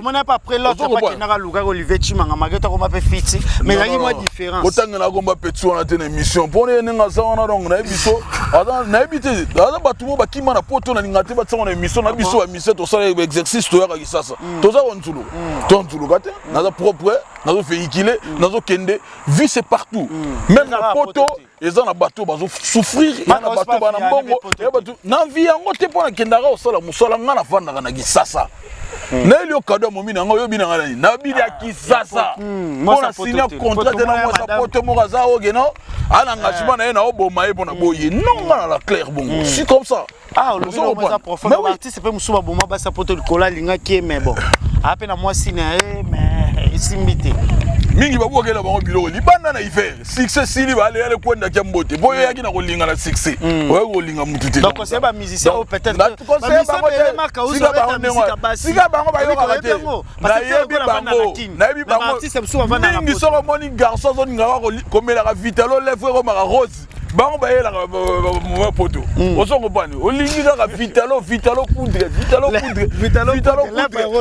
Speaker 4: monde n'a pas pris l'autre pas na luka Olivier Chimanga mageta ko mape fiti mais il y a une différence.
Speaker 1: Otanga na ko mape tu wana tena émission pour ne nga za wana donc na biso ada na ebite ada batu mo bakima na poto na ngate ba tsona émission na biso ba mission to ça exercice to yaka kisasa. To za ontulo. Tontulo kate na za propre na zo véhiculer na zo kende vie c'est partout. Même na poto ils ont na bateau bazo souffrir na bateau ba na mbongo ya bateau na vie yango te pona kendaka osala musala nga na vanda na kisasa. Na ilio kado momi na ngo yo bina ngana na bili ya kisasa pona signer contrat na mo sa poto mo za ogeno ala engagement na ye na oboma ye pona boye non ngana la clair bon c'est comme ça
Speaker 4: le son ça profond artiste peut musuba boma ba sa poto likola linga ki mais bon après na moi signer mais isimbité
Speaker 1: mingi babokela bango biloko libanda na hiver succès sili ba ale kwenda kya mbote boyo yaki na kolinga na succès oyo kolinga mutu te
Speaker 4: donc c'est ba musicien peut-être ba musicien maka uso ba musique basi
Speaker 1: siga bango ba yoka te na yebi bango
Speaker 4: artiste musuba vana na
Speaker 1: mingi soko moni garçon zo ngaka komela ka vitalo lèvre ko maka rose bango ba yela ka poto ozo ngobani olingi ka vitalo poudre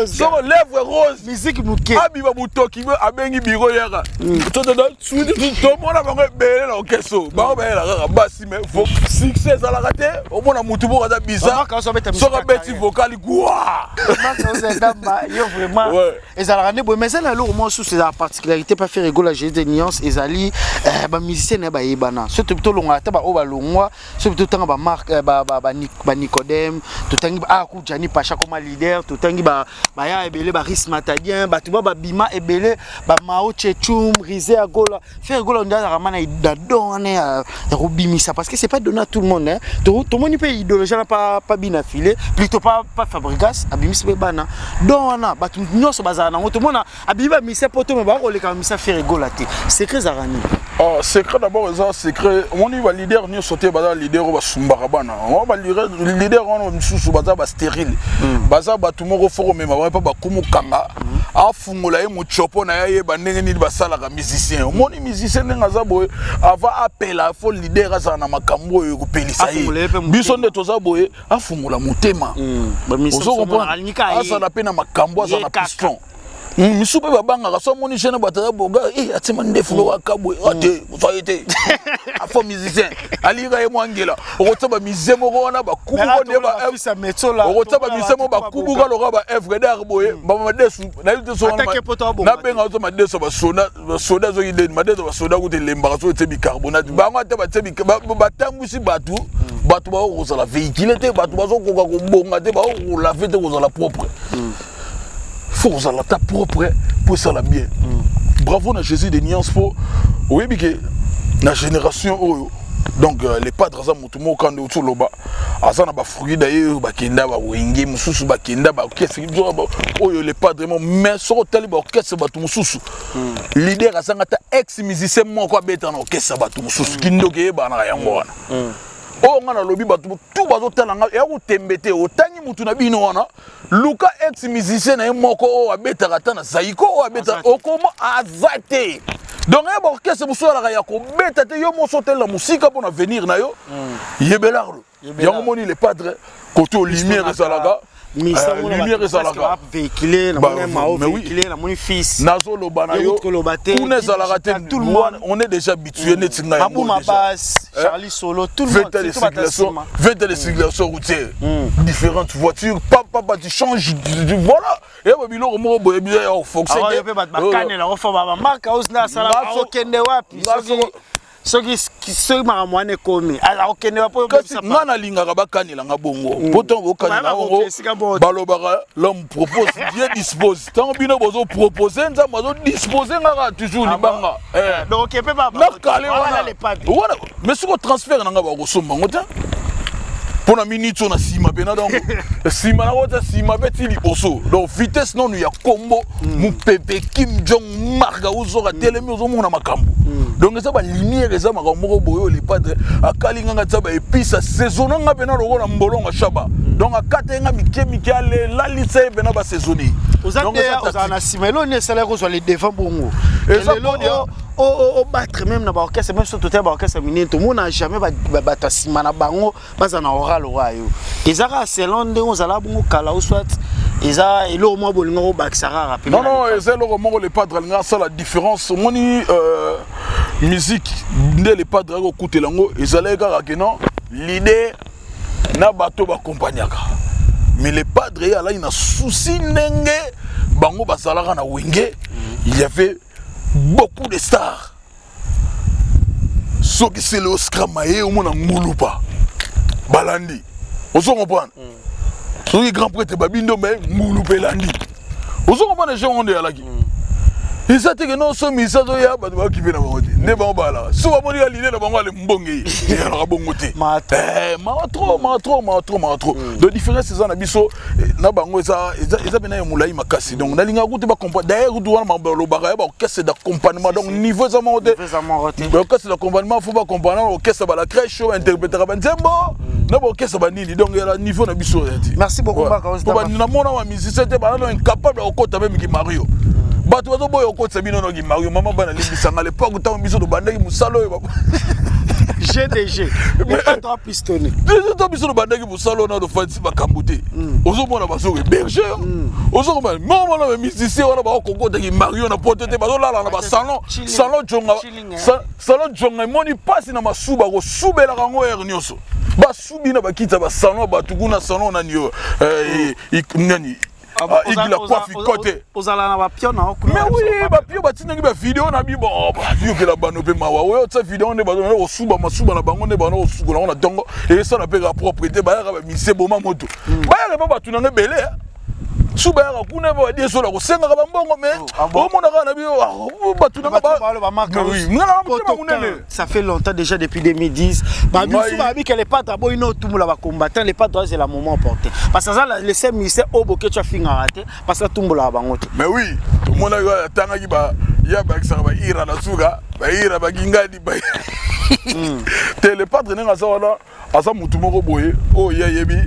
Speaker 1: soko lèvre rose
Speaker 4: musique muke
Speaker 1: abiba mutoki abengi biro yaka to mona bango bele na keso bango ba yela ka basi mais succès ala kate o mona mutu bo ka bizarre soko beti vocal quoi
Speaker 4: yo vraiment ezala ne bo mais ça na lo mo sous la particularité pas faire rigoler j'ai des nuances ezali ba musicien na ba yebana surtout longa ta ba o ba longwa so to tanga ba marque ba Nicodème to tangi ba ku Jani Pacha comme leader to tangi ba ya ebele ba Ris Matadien ba to ba bima ebele ba Mao Tchetoum Rizé Agola faire Gola on a ramana da donner à robimisa parce que c'est pas donné à tout le monde hein tout le monde peut idéologie pas bien affilé plutôt pas Fabregas abimis be bana dona ba tout nyonso bazana tout le monde abiba misa poto me ba ko le ka misa faire Gola te secret zarani
Speaker 1: oh secret d'abord ça secret on y va leader ni sauter ba leader ba sumbarabana on va leader on msusu ba ba stérile baza ba tout moko foro me ba pas ba kumu kanga afungola ye mochopo na ye ba ndenge ni ba sala ka musicien moni musicien nga za boye avant appel à fo leader za na makambo yo ko pelisa ye biso nde toza boye afungola motema
Speaker 4: ba miso
Speaker 1: asa na pena makambo za na piston misupe babanga ka so moni jeune batata boga atima ndefulo wa kabwe ate soyete afo musicien alira ye mwangela okotaba misemo ko wana bakubuko ne ba
Speaker 4: office metola
Speaker 1: okotaba misemo bakubuka loka ba FGDR boye ba desu na yute so na benga so ma desu ba soda zo yide ma desu ba soda ko te lemba so te bicarbonate ba ngata ba te ba tambusi batu ba ko za la véhicule te batu ba zo ko bonga te ba ko la fete ko za la propre faut que ça la tape propre pour ça la bien. Bravo na Jésus de nuances pour oui que la génération donc les padres za mutumo quand de autour loba azana ba fruit d'ailleurs ba kenda ba wenge mususu ba kenda ba orchestre oyo les padres mais so tali ba orchestre ba tu mususu leader azanga ta ex musicien moko beta na orchestre ba tu mususu kindoke ba na yango wana oh ngana lobi batu tout bazo talanga ya utembete otangi mutu na bino wana luka ex musicien na moko o abeta kata na saiko o abeta okoma azate donc ya orchestre musola ya ko beta te yo moso tel la musique pour na venir na yo yebelarlo yango moni les padres côté lumière ezalaka lumière ezalaka
Speaker 4: véhiculé na mona véhiculé na moni fils
Speaker 1: nazo lobana yo tout le monde on est déjà habitué net na
Speaker 4: Abou Mabas Charlie Solo tout le monde
Speaker 1: 20 de circulation routière différentes voitures papa tu changes voilà et ba biloko mo boye bien au fonctionner
Speaker 4: ah yo pe ba kanela o fa ba marque osna sala o kende wapi soki makamwane komi ala okende wapo
Speaker 1: ngana lingaka bakanela nga bongo pourtant bokanela bongo balobaka l'homme propose Dieu dispose tant bino bozo proposer nza mazo disposer ngaka toujours libanga
Speaker 4: donc pe ba
Speaker 1: nakale wana mais siko transfert nga ba ko somba ngota pona minute on a sima pena donc sima na wota sima beti liboso donc vitesse non ya combo mu pepe Kim Jong marga uzora telemi uzomona makambo donc ça ba lumière eza makambo boyo les padres akalinga ngata ba episa saison nga pena lokona mbolonga shaba donc akatenga mike ale la lisa pena ba saisonnier
Speaker 4: donc ça na sima lo ne salaire zo les devant bongo et lelo o battre même na ba orchestre même surtout ba orchestre minine tout monde n'a jamais ba tasima na bango bazana oral oyo ezaka selon ndenge ozala bongo kala ou soit eza elo mo bolingo bakisaka rapidement
Speaker 1: non eza elo mo les padres nga ça la différence moni musique nde les padres ko kutela ngo ezala kaka que non l'idée na bato ba accompagnaka mais les padres ya là ina souci ndenge bango bazalaka na wenge il y avait beaucoup de stars ceux qui c'est le Oscar Maé au mona ngulupa balandi ozo comprendre soki grand prêtre babindo mais ngulupa landi ozo comprendre les gens on est là qui ils ça que non so misa zo ya ba ki pena bango te ne bango bala so ba moni ya l'idée na bango ale mbonge ya na bongo te ma trop de différence c'est ça na biso na bango ça bena ya mulai makasi donc na linga kutu ba comprendre d'ailleurs tu wana mabalo ba ba orchestre d'accompagnement donc niveau ça monte orchestre d'accompagnement faut pas comprendre orchestre ba la crèche interpréter ba nzembo na ba orchestre ba nini donc ya niveau na biso
Speaker 4: merci beaucoup Baka
Speaker 1: ba na mona wa musicien te ba na incapable de kota même ki Mario bato bazo boyo ko tsabino no ki Mario mama bana limbisanga le pas autant biso do bandaki musalo
Speaker 4: GDG mais pas trois pistonnés
Speaker 1: deux biso do bandaki musalo na do fansi bakambuté ozo mona baso ke berger ozo ko mama na musicien wana ba ko kota ki Mario na potete bazo lala na ba salon jonga moni pasi na masuba ko subela kango ernyoso ba subina bakita ba salon ba tukuna salon na nyo nani igila coiffe côté
Speaker 2: ozala na bapio na
Speaker 1: mais oui bapio batinaki ba vidéo na bibo bapio ke la bano pe mawa oyo tsa vidéo ne bano osuba masuba na bango ne bano osukola na tongo et ça na pe la propriété ba ya ba mise boma moto ba ya ba batu na belé suba ya kuna ba die so la ko senga ba mbongo mais o mona kana bi batu na ba oui
Speaker 4: ça fait longtemps déjà depuis 2010 ba biso ba bi que les pas d'abord ino tout la ba combattant les pas droits c'est la moment porté parce que ça le seul ministère oboke tu finga raté parce que tout la bango
Speaker 1: mais oui tout mona tanga ki ba ya ba ça ba ira na suga ba ira ba ngadi ba tele padre nenga ça wala asa mutu moko boye o ya yebi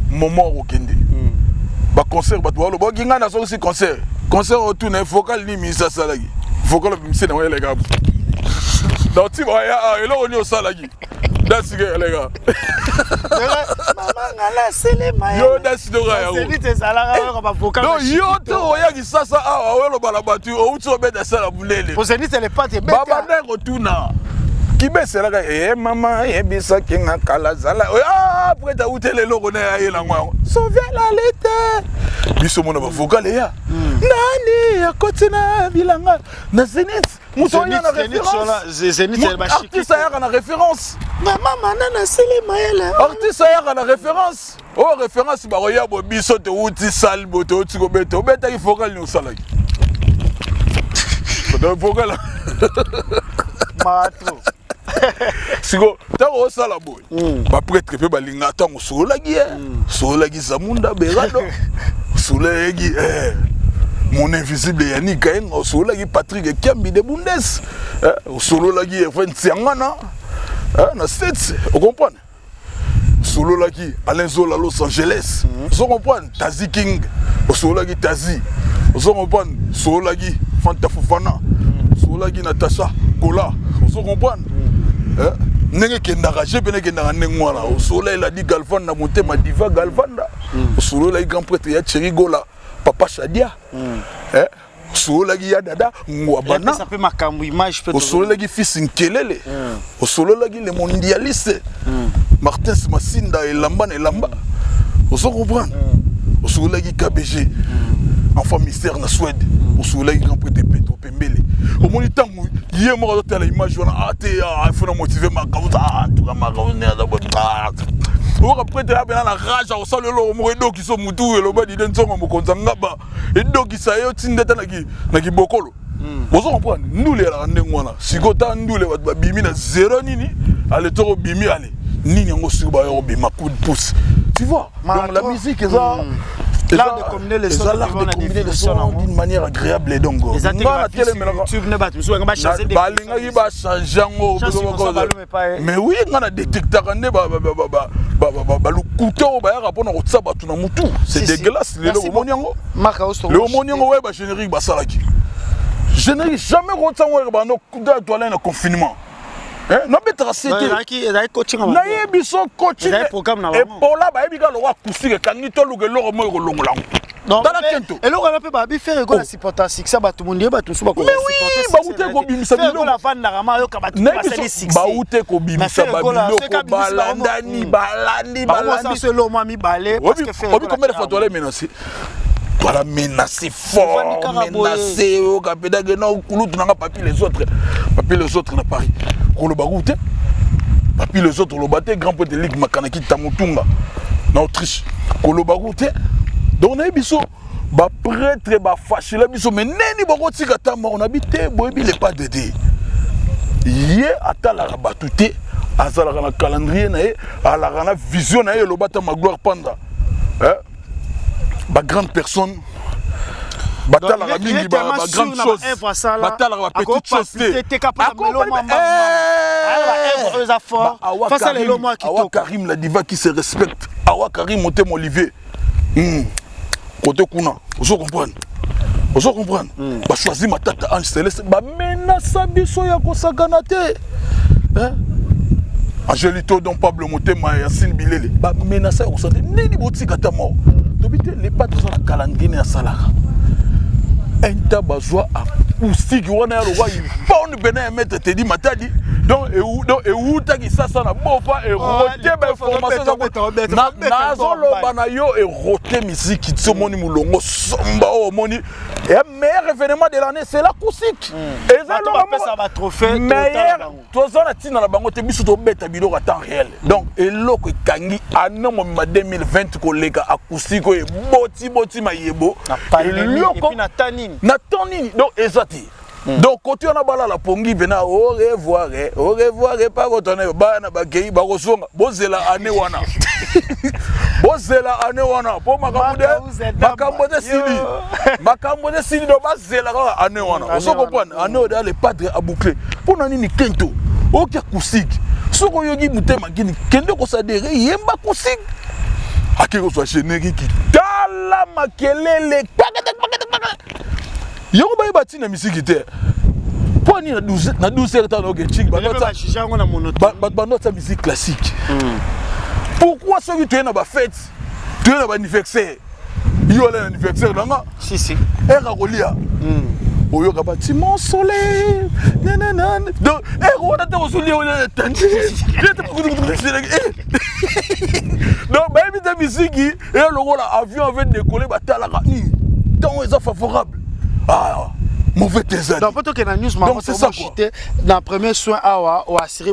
Speaker 1: moment okende ba concert ba to ba ginga na so si concert au tout na vocal ni mi ça salagi vocal mi se na wa les gars donc ti ba ya elo oni o salagi that's it les gars
Speaker 4: maman ngala sele ma
Speaker 1: yo that's do ga ya
Speaker 4: c'est dit salaga ba vocal
Speaker 1: non yo to ya ki sasa a o lo bala batu o uti o be da sala bulele
Speaker 4: pour se dit c'est les pas te
Speaker 1: baba na retourna kibe selaka maman yebisa kinga kala zala après ta utele loko na ya la ngwa sauver la lete biso mona ba vocal ya nani akotina bilanga na zenith musonya na référence
Speaker 4: zenith c'est ba chiki
Speaker 1: artiste ya na référence
Speaker 4: maman manana sele maela
Speaker 1: artiste ya na référence oh référence ba roya bo biso te uti sal boto uti ko beto beta ki vocal ni osalaki do vocal
Speaker 4: matro
Speaker 1: siko tango osala boy ba prêtre pe balinga tango solaki solaki zamunda berado solaki mon invisible Yannick Kaeng solaki Patrick Kiambi de Bundes solaki Evan Tsiangana na States vous comprenez solaki Alain Zola Los Angeles vous comprenez Tazi King solaki Tazi vous comprenez solaki Fanta Fofana solaki Natasha Kola vous comprenez nenge kendaka jepene kendaka nengwana osola il a dit Galvan na motema diva Galvanda osola il grand prêtre ya Cherigola papa Shadia osola ya dada ngwabana
Speaker 4: ça peut makambu image peut
Speaker 1: osola ki fils Nkelele osola ki le mondialiste Martin Masinda elamba na elamba oso comprendre osola ki KBG enfant mystère na Suède osola ki grand prêtre Pedro Pembele au moniteur hier moi dans la image on a il faut motiver ma cause tout comme ma cause on après tu as bien la rage au sol le mo do qui so mutu et le ba di den songo mo konza ngaba et do qui sa yo tindeta na ki bokolo vous comprenez nous les la ndengwana sikota ndule ba bimi na zéro nini ale to bimi ale nini ngo suba yo bima coup de pouce tu vois donc la musique est ça
Speaker 4: l'art de combiner les sons
Speaker 1: d'une manière agréable et donc
Speaker 4: les intégrateurs YouTube ne bat muso ngaba changer des
Speaker 1: balinga yi ba changer ngo mais oui ngana détecteur ne ba le couteau ba ya rapona ko tsaba tuna mutu c'est dégueulasse le monyango
Speaker 4: marka osto
Speaker 1: le monyango ouais ba générique ba salaki générique jamais ko tsango ba no kuda toile na confinement non mais tracé
Speaker 4: coaching
Speaker 1: na yebiso coaching et pour là ba yebika lo wa kusike kangi to lugelo mo ko longolango
Speaker 4: dans la kento et lo kana pe ba bi faire ko la supporter succès ba tout monde ba tout suba ko
Speaker 1: supporter ba ute ko bimisa bilo
Speaker 4: la fan na rama yo ka ba tout passer succès
Speaker 1: ba ute ko bimisa ba bilo ko balandani balandi
Speaker 4: selo mami balé parce que faire
Speaker 1: obi combien de fois toi les menacer voilà menacé fort menacé au capeda que non kulutu nanga papi les autres na Paris ko lo bagute papi les autres lo baté grand prêtre de ligue makanaki tamutunga na Autriche ko lo bagute donc na biso ba prêtre ba fâché la biso mais neni bako tika tama on habite boyebi les pas d'aider yé atala batute azala na calendrier na ye ala na vision na ye lo bata ma gloire panda ba grande personne batala la mingi ba grande chose batala la petite chose face à les lomo qui Awa Karim la diva qui se respecte Awa Karim Montem Olivier côté kuna vous comprenez ba choisir matata Ange Céleste ba menace biso ya kosakana te Angelito Don Pablo Motema Yassine Bilele ba menace ya kosakana nini botika ta mort tobite les pas dans la calendrier ya salara enta bazwa acoustique wana ya lokwa ibon bena mettre te di matadi donc et où ta ki ça na bofa et roté ba information ça na zolo bana yo et roté musique qui somoni mulongo somba o moni et meilleur événement de l'année c'est l'acoustique et ça
Speaker 4: ça va trophée
Speaker 1: meilleur toi ça na tina na bango te biso to beta biloko à temps réel donc et loko kangi anamo ma 2020 koleka acoustique et boti mayebo
Speaker 4: et puis na tanini
Speaker 1: donc ezati donc côté on a bala la pongi bena au revoir pas retourner bana bakei ba kosonga bozela ane wana po makambo de sili do bazela ka ane wana on comprend ane oda le padre a boucler pour nani ni kento ok acoustique soko yogi mutema gini kende ko sadere yemba acoustique akeko so générique qui tala makelele yoko bayi bati na musique te poni na 12 heures temps ok chic ba notre musique classique pourquoi ceux qui tu es na ba fête tu es na ba anniversaire yo la anniversaire nanga
Speaker 4: si
Speaker 1: era kolia oyo ka bati mon soleil nanana donc on a te soleil on a tanti donc bayi ta musique et le la avion avait décoller ba tala ka donc ils sont favorables. Ah, mauvais désert.
Speaker 4: Donc, plutôt que la news, donc c'est ça. Dans le premier soin, ou assuré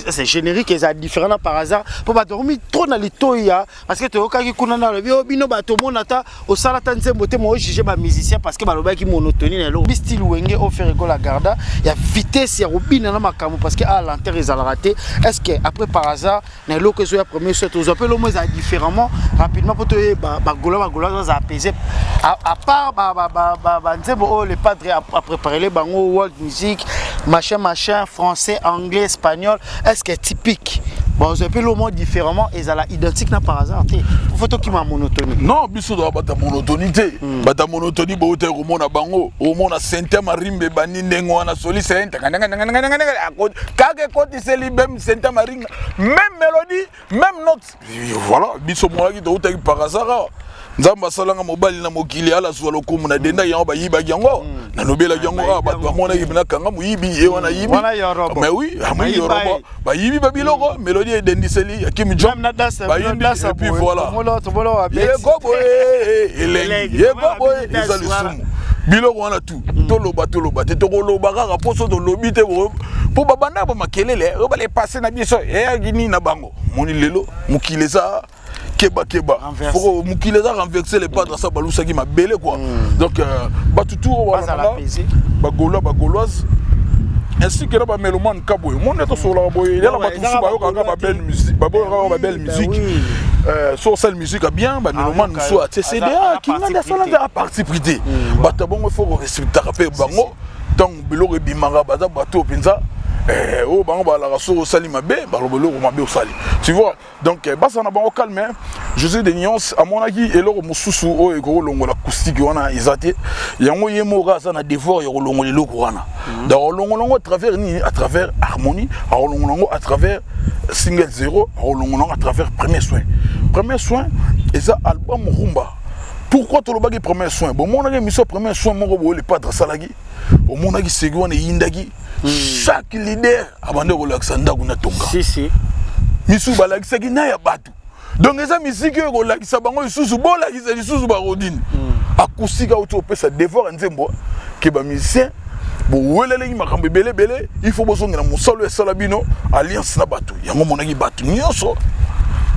Speaker 4: c'est générique et c'est différent par hasard. Pour pas dormir trop dans les toya parce que tu as qui connaît dans le vieux bino ba to monata au salatan nzembote moi juger ma musicien parce que ba loba qui monotonie na lo style wenge au faire la garda il y a vitesse ya robine na makambo parce que à l'enterre ils ont raté est-ce que après par hasard na lo que soit premier soin tu appelles au moins différemment rapidement pour te ba gola ça apaiser à part ba nzembo le padre a préparé les bango world music machin français anglais espagnol est-ce que typique bon vous appelez le mot différemment et ça la identique na par hasard photo qui m'a monotonie
Speaker 1: non biso do bata monotonité bata monotonie bo te ko mona bango o mona sente marimbe bani ndengo na soli sente kage koti seli bem sente maringa même mélodie même note voilà biso mo ki do te par hasard nzamba salanga mobali na mokili ala zuwa lokumu na denda yango bayiba yango na lobela yango ba mona yibina kanga muyibi e wana yibi mais oui amuyi yoroba bayibi babiloko mélodie e dendiseli ya Kim Jong bayibi et puis voilà yego boy ezali sumu biloko wana tout toloba te tokoloba kaka poso to lobi te po babanda ba makelele ba les passer na biso e gini na bango moni lelo mukileza keba faut mukile za renverser les padres ça balusa qui m'a belé quoi donc batutu wala ba gauloise ainsi que ba mélomane kaboy mon neto so la boy la batutu ba yo kanga ba belle musique ba belle musique sur celle musique a bien ba mélomane so a CCDA qui n'a ça la partie privée ba tabongo faut respecter rapper bango donc biloko bimanga ba za bato penza oh bango ba la raso sali mabe ba lobelo mabe o sali tu vois donc basa na bango calme je sais des nuances à mon avis et loro mususu o e ko longo la acoustique wana izate yango yemo ga ça na devoir yo longo le loko wana da longo à travers harmonie longo à travers single 0 longo à travers premier soin et ça album rumba pourquoi to lobaki premier soin bon mon avis mission premier soin mon bo le padre salagi au mon avis segwana yindagi chaque leader abande relaxa ndaku na tonga
Speaker 4: si
Speaker 1: misu balakisa ki na ya batu donc eza musique ko lakisa bango isusu bo lakisa isusu ba rodine acoustique auto pesa devoir nzembo ke ba musicien bo welele makambe belé il faut bozongela musalo e salabino alliance na batu yango monaki batu nyoso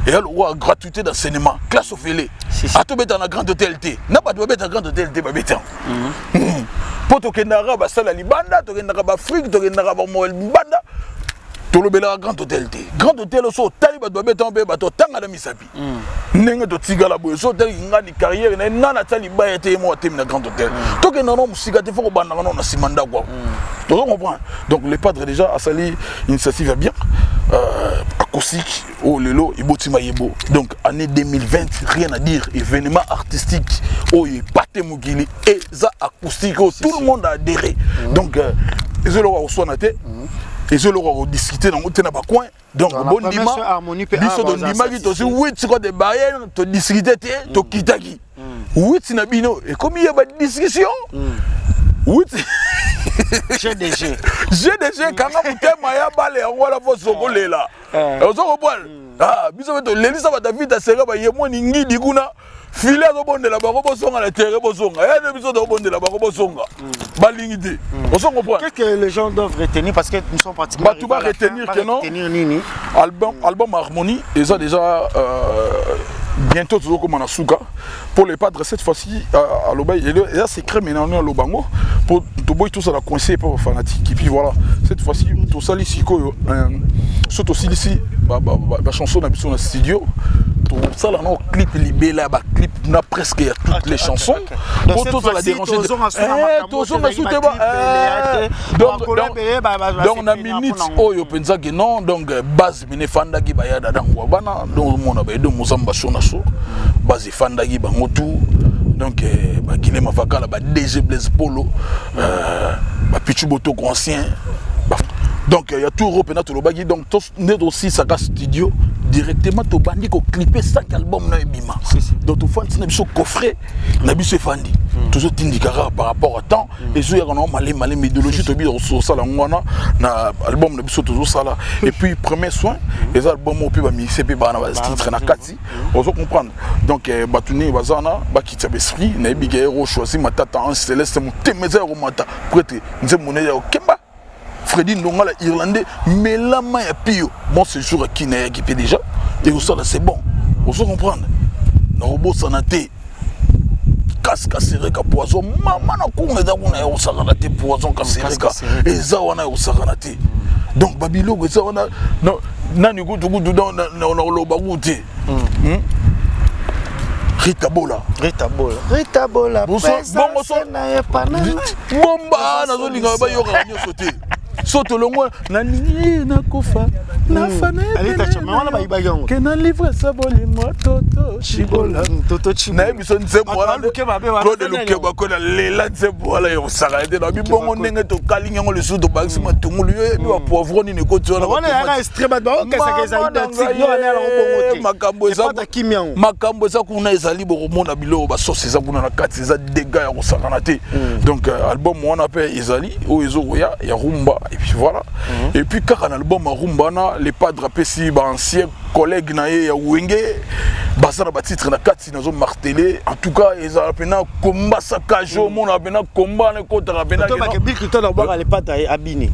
Speaker 1: et elle a gratuité d'enseignement classe ofélé à tout beta na grande hôtel T na batu beta grande hôtel T ba beta poto kendara ba sala libanda to kendara ba Afrique to kendara ba moel banda to lobela grand hôtel T grand hôtel so tali ba do beta be ba to tanga na misapi ndenge to tigala boyo so tali ngani carrière na nana tali ba ete mo tem na grand hôtel to kendara no musika te foko banda na simanda kwa to comprendre donc le padre déjà a sali initiative bien acoustique au lelo ibotima yebo donc année 2020 rien à dire événement artistique oh paté mugili et ça acoustique tout le monde a adhéré donc ils ont le reçu naté ils ont le discuté dans le ba coin donc bon dimanche biso don dimanche to si 8 quoi de barrière to discuter to kitaki 8 na bino et comme il y a pas de discussion Oui.
Speaker 4: GDG.
Speaker 1: GDG kanga mutema ya bale yango la fo sokolela. Ozo kopal. Ah, biso beto lelisa ba David asera ba yemo ni ngidi kuna. File zo bondela ba ko bosonga la terre bosonga. Eh ne biso do bondela ba ko bosonga. Balingité. Ozo comprendre.
Speaker 4: Qu'est-ce que les gens doivent retenir parce que nous sommes pratiquement
Speaker 1: tu vas retenir que non.
Speaker 4: Nini.
Speaker 1: Album Harmonie et ça déjà bientôt toujours comme on a souka pour les padres cette fois-ci à l'obéi et là c'est crème maintenant à l'obango pour tout boy tout ça la coincé pour fanatique et puis voilà cette fois-ci tout ça ici surtout aussi ici la chanson d'habitude sur le studio tout ça là non clip libé là bah clip n'a presque toutes les chansons
Speaker 4: pour tout ça la déranger
Speaker 1: donc on a minutes oh yo penza que non donc base mine fanda ki bayada dangwa bana donc mon a do mozamba shona so base fanda ki bango tout donc ba kile mafaka la ba DG Blaise Polo ba Pichu Boto ancien donc il y a tout Europe na to lo bagi donc tous net aussi ça studio directement to bandi ko clipper 5 albums na ebima donc to fandi na biso coffret na biso fandi toujours tindikara par rapport au temps et zo ya kono malé méthodologie to bi so sala ngwana na album na biso toujours sala et puis premier soin les albums au puis ba mixer puis ba na titre na kati on se comprendre donc batuni bazana ba kitsa besprit na ebigero choisi matata en céleste mon temeza ro mata prêtre nze monene ya okemba Freddy Ndongala irlandais mais la main est pire bon ce jour qui n'est équipé déjà et ça là c'est bon on se comprendre na robot sanaté casque serré ka poison maman na kunga za kuna yo sakanaté poison ka serré ka et ça wana yo sakanaté donc babilo que ça wana non nani gudu dans na loba guté Rita Bola bomba na zo linga ba yo ka nyo sauter soto longo na nini na kufa na fane que na livre ça bolimo toto chibola na biso nzembo wala Claude Lukeba ko na lela nzembo wala yo saka ete na bibongo ndenge to kalinga ngo le sudo bagisi matungulu yo ebi wa poivron ni ko tiona
Speaker 4: wana ya extrême ba okasa keza identique yo ana la bongo
Speaker 1: makambo eza kuna ezali bokomona bilo ba sauce eza kuna na kati eza dégâts ya ko sakana te donc album wana pe ezali o ezo ya rumba et puis voilà et puis quand un album rumba na les padres pesi ba ancien collègue na ya wenge basara ba titre na kati nazo marteler en tout cas ils a pena combat sakajo mon a pena combat na kota na pena
Speaker 4: to ba ke bill to na ba les padres abini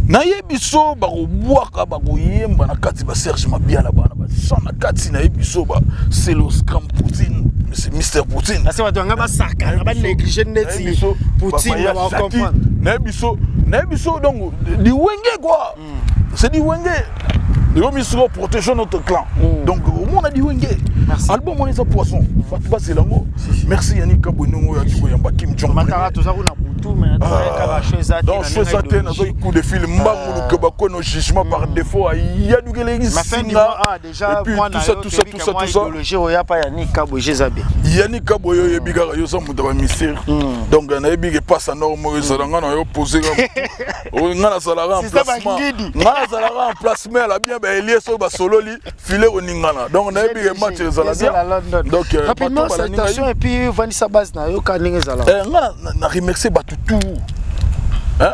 Speaker 1: na yebiso ba ko boaka ba ko yemba na kati ba Serge Mabiala bana ba sans na kati na yebiso ba c'est le scam Poutine c'est Mr Poutine
Speaker 4: c'est ba nga ba saka ba négliger neti Poutine ba comprendre
Speaker 1: na yebiso donc di wenge quoi c'est di wenge nous sommes protéger notre clan. Donc, au monde a dit Wenge. Album on est à poisson. Fatba c'est lango. Merci Yannick Kabounou ya Diko Yamba Kim Jong.
Speaker 4: Matara to za kuna butu mais na chose
Speaker 1: dans chose à terre dans coup de film mbangu que ba ko no jugement par défaut ya du gelegi
Speaker 4: singa déjà moi na
Speaker 1: tout ça
Speaker 4: idéologie oya pa Yannick Kabo Jezabe.
Speaker 1: Yannick Kabo yo yebigara yo sa muta ba mystère. Donc na yebige passe à norme ezalanga na yo poser o ngana salara en placement. Ngana salara en placement la bien ba Elias so ba solo li filer au ningana. Donc na yebige match donc
Speaker 4: rapidement salutation et puis Vanessa Baz na yo ka ninga zala
Speaker 1: na remercier batu tout hein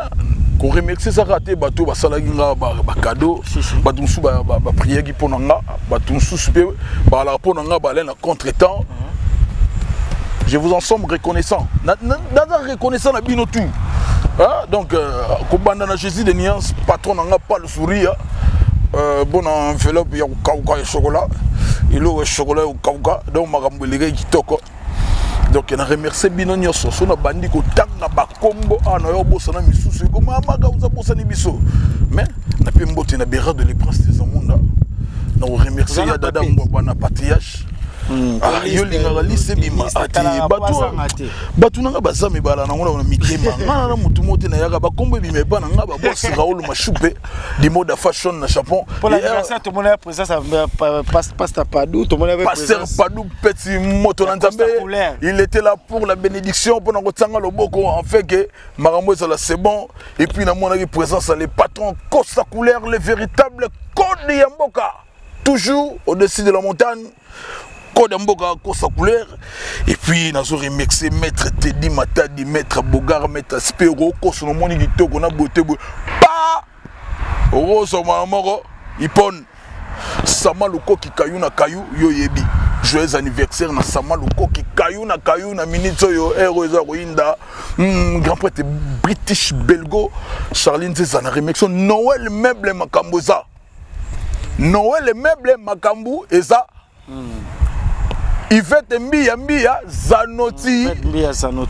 Speaker 1: ko remercier ça raté batu ba sala nga ba cadeau batu su ba prière ki ponanga batu su pe ba la ponanga ba na contretemps je vous en somme reconnaissant na reconnaissant na bino tout hein donc ko banda na Jésus de Niance patron nga pas le sourire bon enveloppe ya kauka chocolat il a chocolat au kauka donc makambo lege kitoko donc na remercier bino nyoso so na bandi ko tanga ba kombo ana yo bosana misusu ko mama ka uza bosana biso mais na pe mbote na bera de les princes des mondes na remercier ya dada mbo na patriarche yo linga lise bima ati batu nanga bazami bala na ngona mitema ngana na mutu mote na yaka ba kombo bima ba nga ba boss Raoul Mashupe du mode fashion na Japon
Speaker 4: pour l'anniversaire tout le monde a présence Pasteur Padou tout le monde avait
Speaker 1: Pasteur Padou petit moto na Nzambe il était là pour la bénédiction pour na kotanga loboko en fait que marambo ça là c'est bon et puis na mona présence les patrons Costa couleur les véritables codes de Yamboka toujours au-dessus de la montagne code mboka kosa couleur et puis nazo remixer maître Teddy Matadi, maître Bogar, maître Spero kosa no moni kitoko na beauté pa rose mamoro ipon sama loko ki kayu na kayu yo yebi joyeux anniversaire na sama loko ki kayu na minute yo ero eza koinda grand prêtre British Belgo Charline Zezana remix Noël meuble makambo za Noël meuble makambo eza Yvette Mbia Zanoti.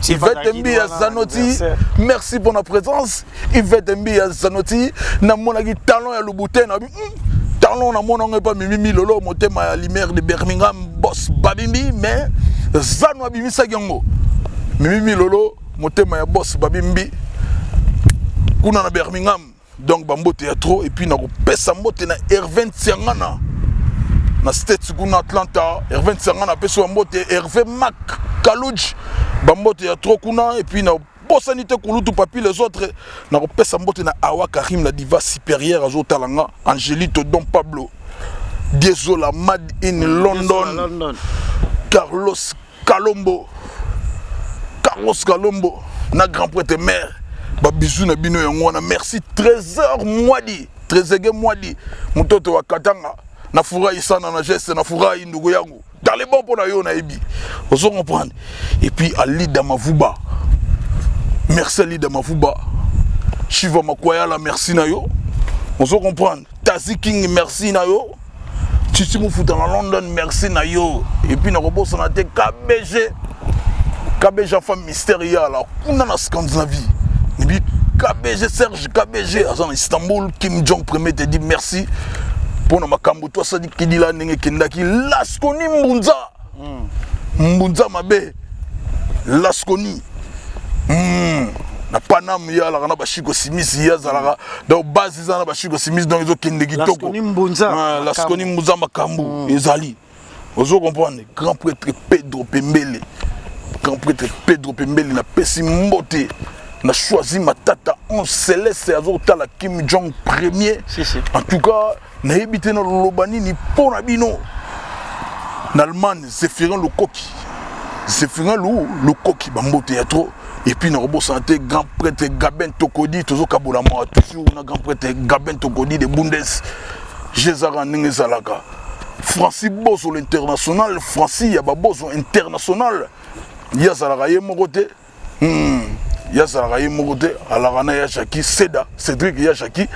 Speaker 1: Yvette Mbia Zanoti. Merci pour la présence. Yvette Mbia Zanoti. Na monagi talon ya Louboutin na talon na monanga pas Mimi Lolo motema ya lumière de Birmingham boss Babimbi mais Zano abimi sagango. Mimi Lolo motema ya boss Babimbi. Kuna na Birmingham donc bambo théâtre et puis na ko pesa mbote na Hervé Tsiangana. Na States kuna Atlanta, Hervé Tsiangana peso mbote Hervé Mac Kalouj bambote ya trop kuna et puis na bosanité kulutu papi les autres na pesa mbote na Awa Karim la diva supérieure azo talanga Angelito Don Pablo Diezola Mad in London Carlos Kalombo na grand prêtre mère ba bisou na bino yango na merci Trésor Mwadi mutoto wa Katanga na furahi sana na geste na furahi ndugu yangu dans les bons pour na yo na ebi vous comprendre et puis Ali Damavuba merci Ali Damavuba Shiva Makwaya la merci na yo vous comprendre Tazi King merci na yo Titi Mufuta na London merci na yo et puis na robosa na te KBG femme mystérieuse là kuna na Scandinavie et puis KBG Serge KBG à Istanbul Kim Jong premier te dit merci pour makambo toi ça dit qu'il la ndenge kendaki Laskoni Mbunza mabe Laskoni na Panam ya la na bashiko simisi ya zalaka donc base za na bashiko simisi donc izo kende kitoko Laskoni Mbunza makambo ezali ozo comprendre grand prêtre Pedro Pembele na pesi mbote na choisi matata on céleste azo tala Kim Jong premier en tout cas na habité na lobani ni pona bino en Allemagne Zéphirin le coqui bambo théâtre et puis na robo santé grand prêtre Gaben Tokodi tozo kabola moi toujours na grand prêtre Gaben Tokodi de Bundes Jézara Ningezalaka Francis Bozo l'international Francis ya Bozo international ya zalaka ye mokote ya zalaka ye mokote alakana ya Jackie Seda Cédric ya Jackie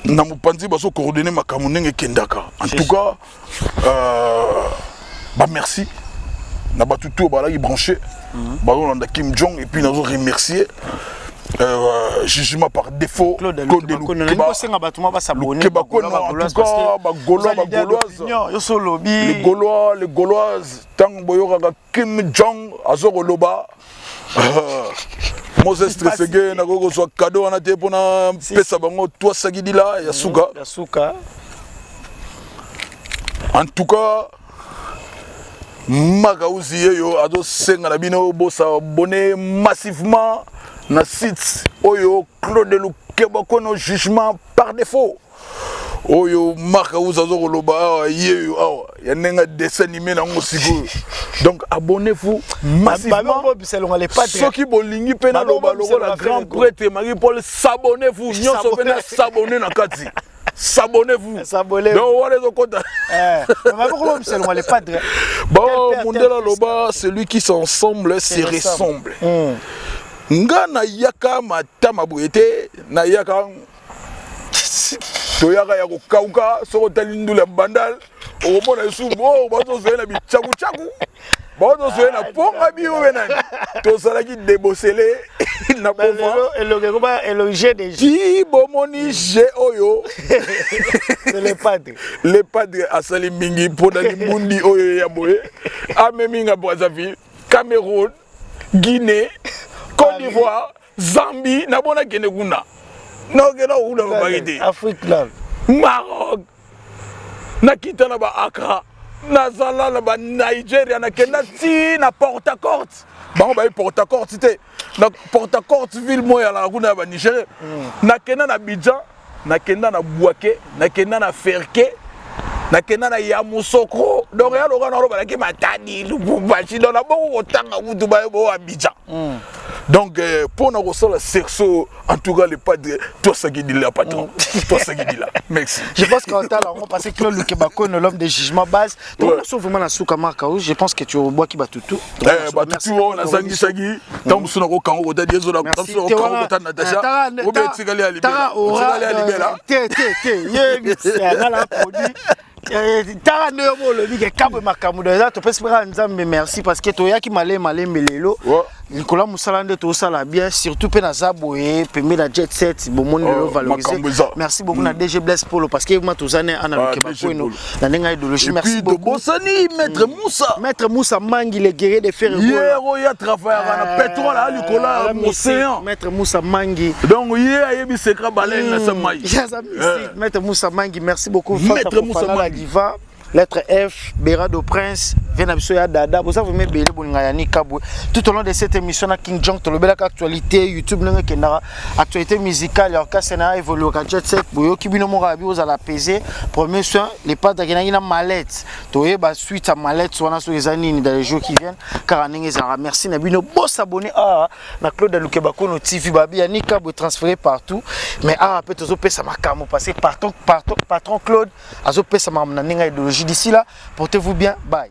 Speaker 1: na mopanzi baso coordonner makambo ndenge kendaka en tout cas bah merci na batutu balaki branché balanda Kim Jong et puis nazo remercier jugement par défaut Claude Lukeba les Gauloises tant boyoka Kim Jong azo loba Moses Tresege na gogo so cadeau na te pona pesa bango toi sagidila ya suka en tout cas Magauzi yo ado senga na bino bosa abonné massivement na site oyo Claude Lukeba kono jugement par défaut oyo Magauzi azo loba yeyo awa ya nenga dessin animé na ngosiko donc abonnez-vous massivement ceux qui bolingi pena loba la grand prêtre Marie-Paul s'abonnez-vous nyonso pena s'abonner na kati s'abonnez-vous donc on les compte bon Mundela loba celui qui s'ensemble se ressemble nga na yaka matama boyete na yaka toyaka ya kokauka soko talindula bandal omona yesu bo bazo zoena bichaku bazo zoena ponga biyo benani to salaki débosselé na bovo
Speaker 4: éloger des
Speaker 1: ji bomoni je oyo le padre asali mingi pona limundi oyo ya boye ameminga Brazzaville Cameroun Guinée Côte d'Ivoire Zambie na bona kene kuna non que non ou
Speaker 4: Afrique là
Speaker 1: Maroc nakita na ba Accra nazala na ba Nigeria na kenda ti na Port-Harcourt bango ba Port-Harcourt c'était na Port-Harcourt ville moya la kuna ba Nigeria na kenda na Abidjan na kenda na Bouaké na kenda na Ferké na kenda na Yamoussoukro donc ya loka na roba ki matadi lububachi donc na bongo kotanga mutu ba bo Abidjan. Donc pour nous ressortir le cerceau, en tout cas le padre, toi ça qui dit là patron, toi ça qui dit là. Merci.
Speaker 4: Je pense qu'en temps là on va passer Claude Lukebako, l'homme de jugement base. Donc on sauve vraiment la souka marka. Je pense que tu au bois qui bat tout.
Speaker 1: Bah tout on a zangi sagi. Tant que nous quand on a des autres, tant que on a Natacha, on peut tirer à libérer. On va aller à libérer.
Speaker 4: Tara nemo le dit que kabwe makamu de to pespera nzambe merci parce que to yaki malé melelo Nicolas Moussalande to sala bien surtout pe na zaboé pembe na jet set bon monde le valoriser merci beaucoup na DG Bless Polo parce que moi to zane ana Lukebako na nenga idéologie merci beaucoup
Speaker 1: Bosani maître Moussa
Speaker 4: Mangi le guerrier de fer
Speaker 1: hier il a travaillé na pétrole à Nicolas Océan
Speaker 4: maître Moussa Mangi
Speaker 1: donc hier il y a secret baleine na samai
Speaker 4: maître Moussa Mangi merci beaucoup
Speaker 1: maître Moussa Mangi
Speaker 4: Diva, lettre F, Berado Prince, Venabsoya Dada, vous avez mis Bélé Boulingayani Kabou. Tout au long de cette émission, King Jong, tu as actualité, YouTube, actualité musicale, il y a un scénario évolué, Jet Set, Boyo, Kibino Morabi, vous allez apaiser. Premier soin, les pas de mallette. Tu as suite à mallette, soit sur les années dans les jours qui viennent, car merci, Nabino, beau s'abonner à Claude Lukebako, notre TV, Babi, Yanni Kabou transféré partout. Mais peut-être ça m'a passé patron Claude, à ça m'a idéologie. D'ici là, portez-vous bien, bye.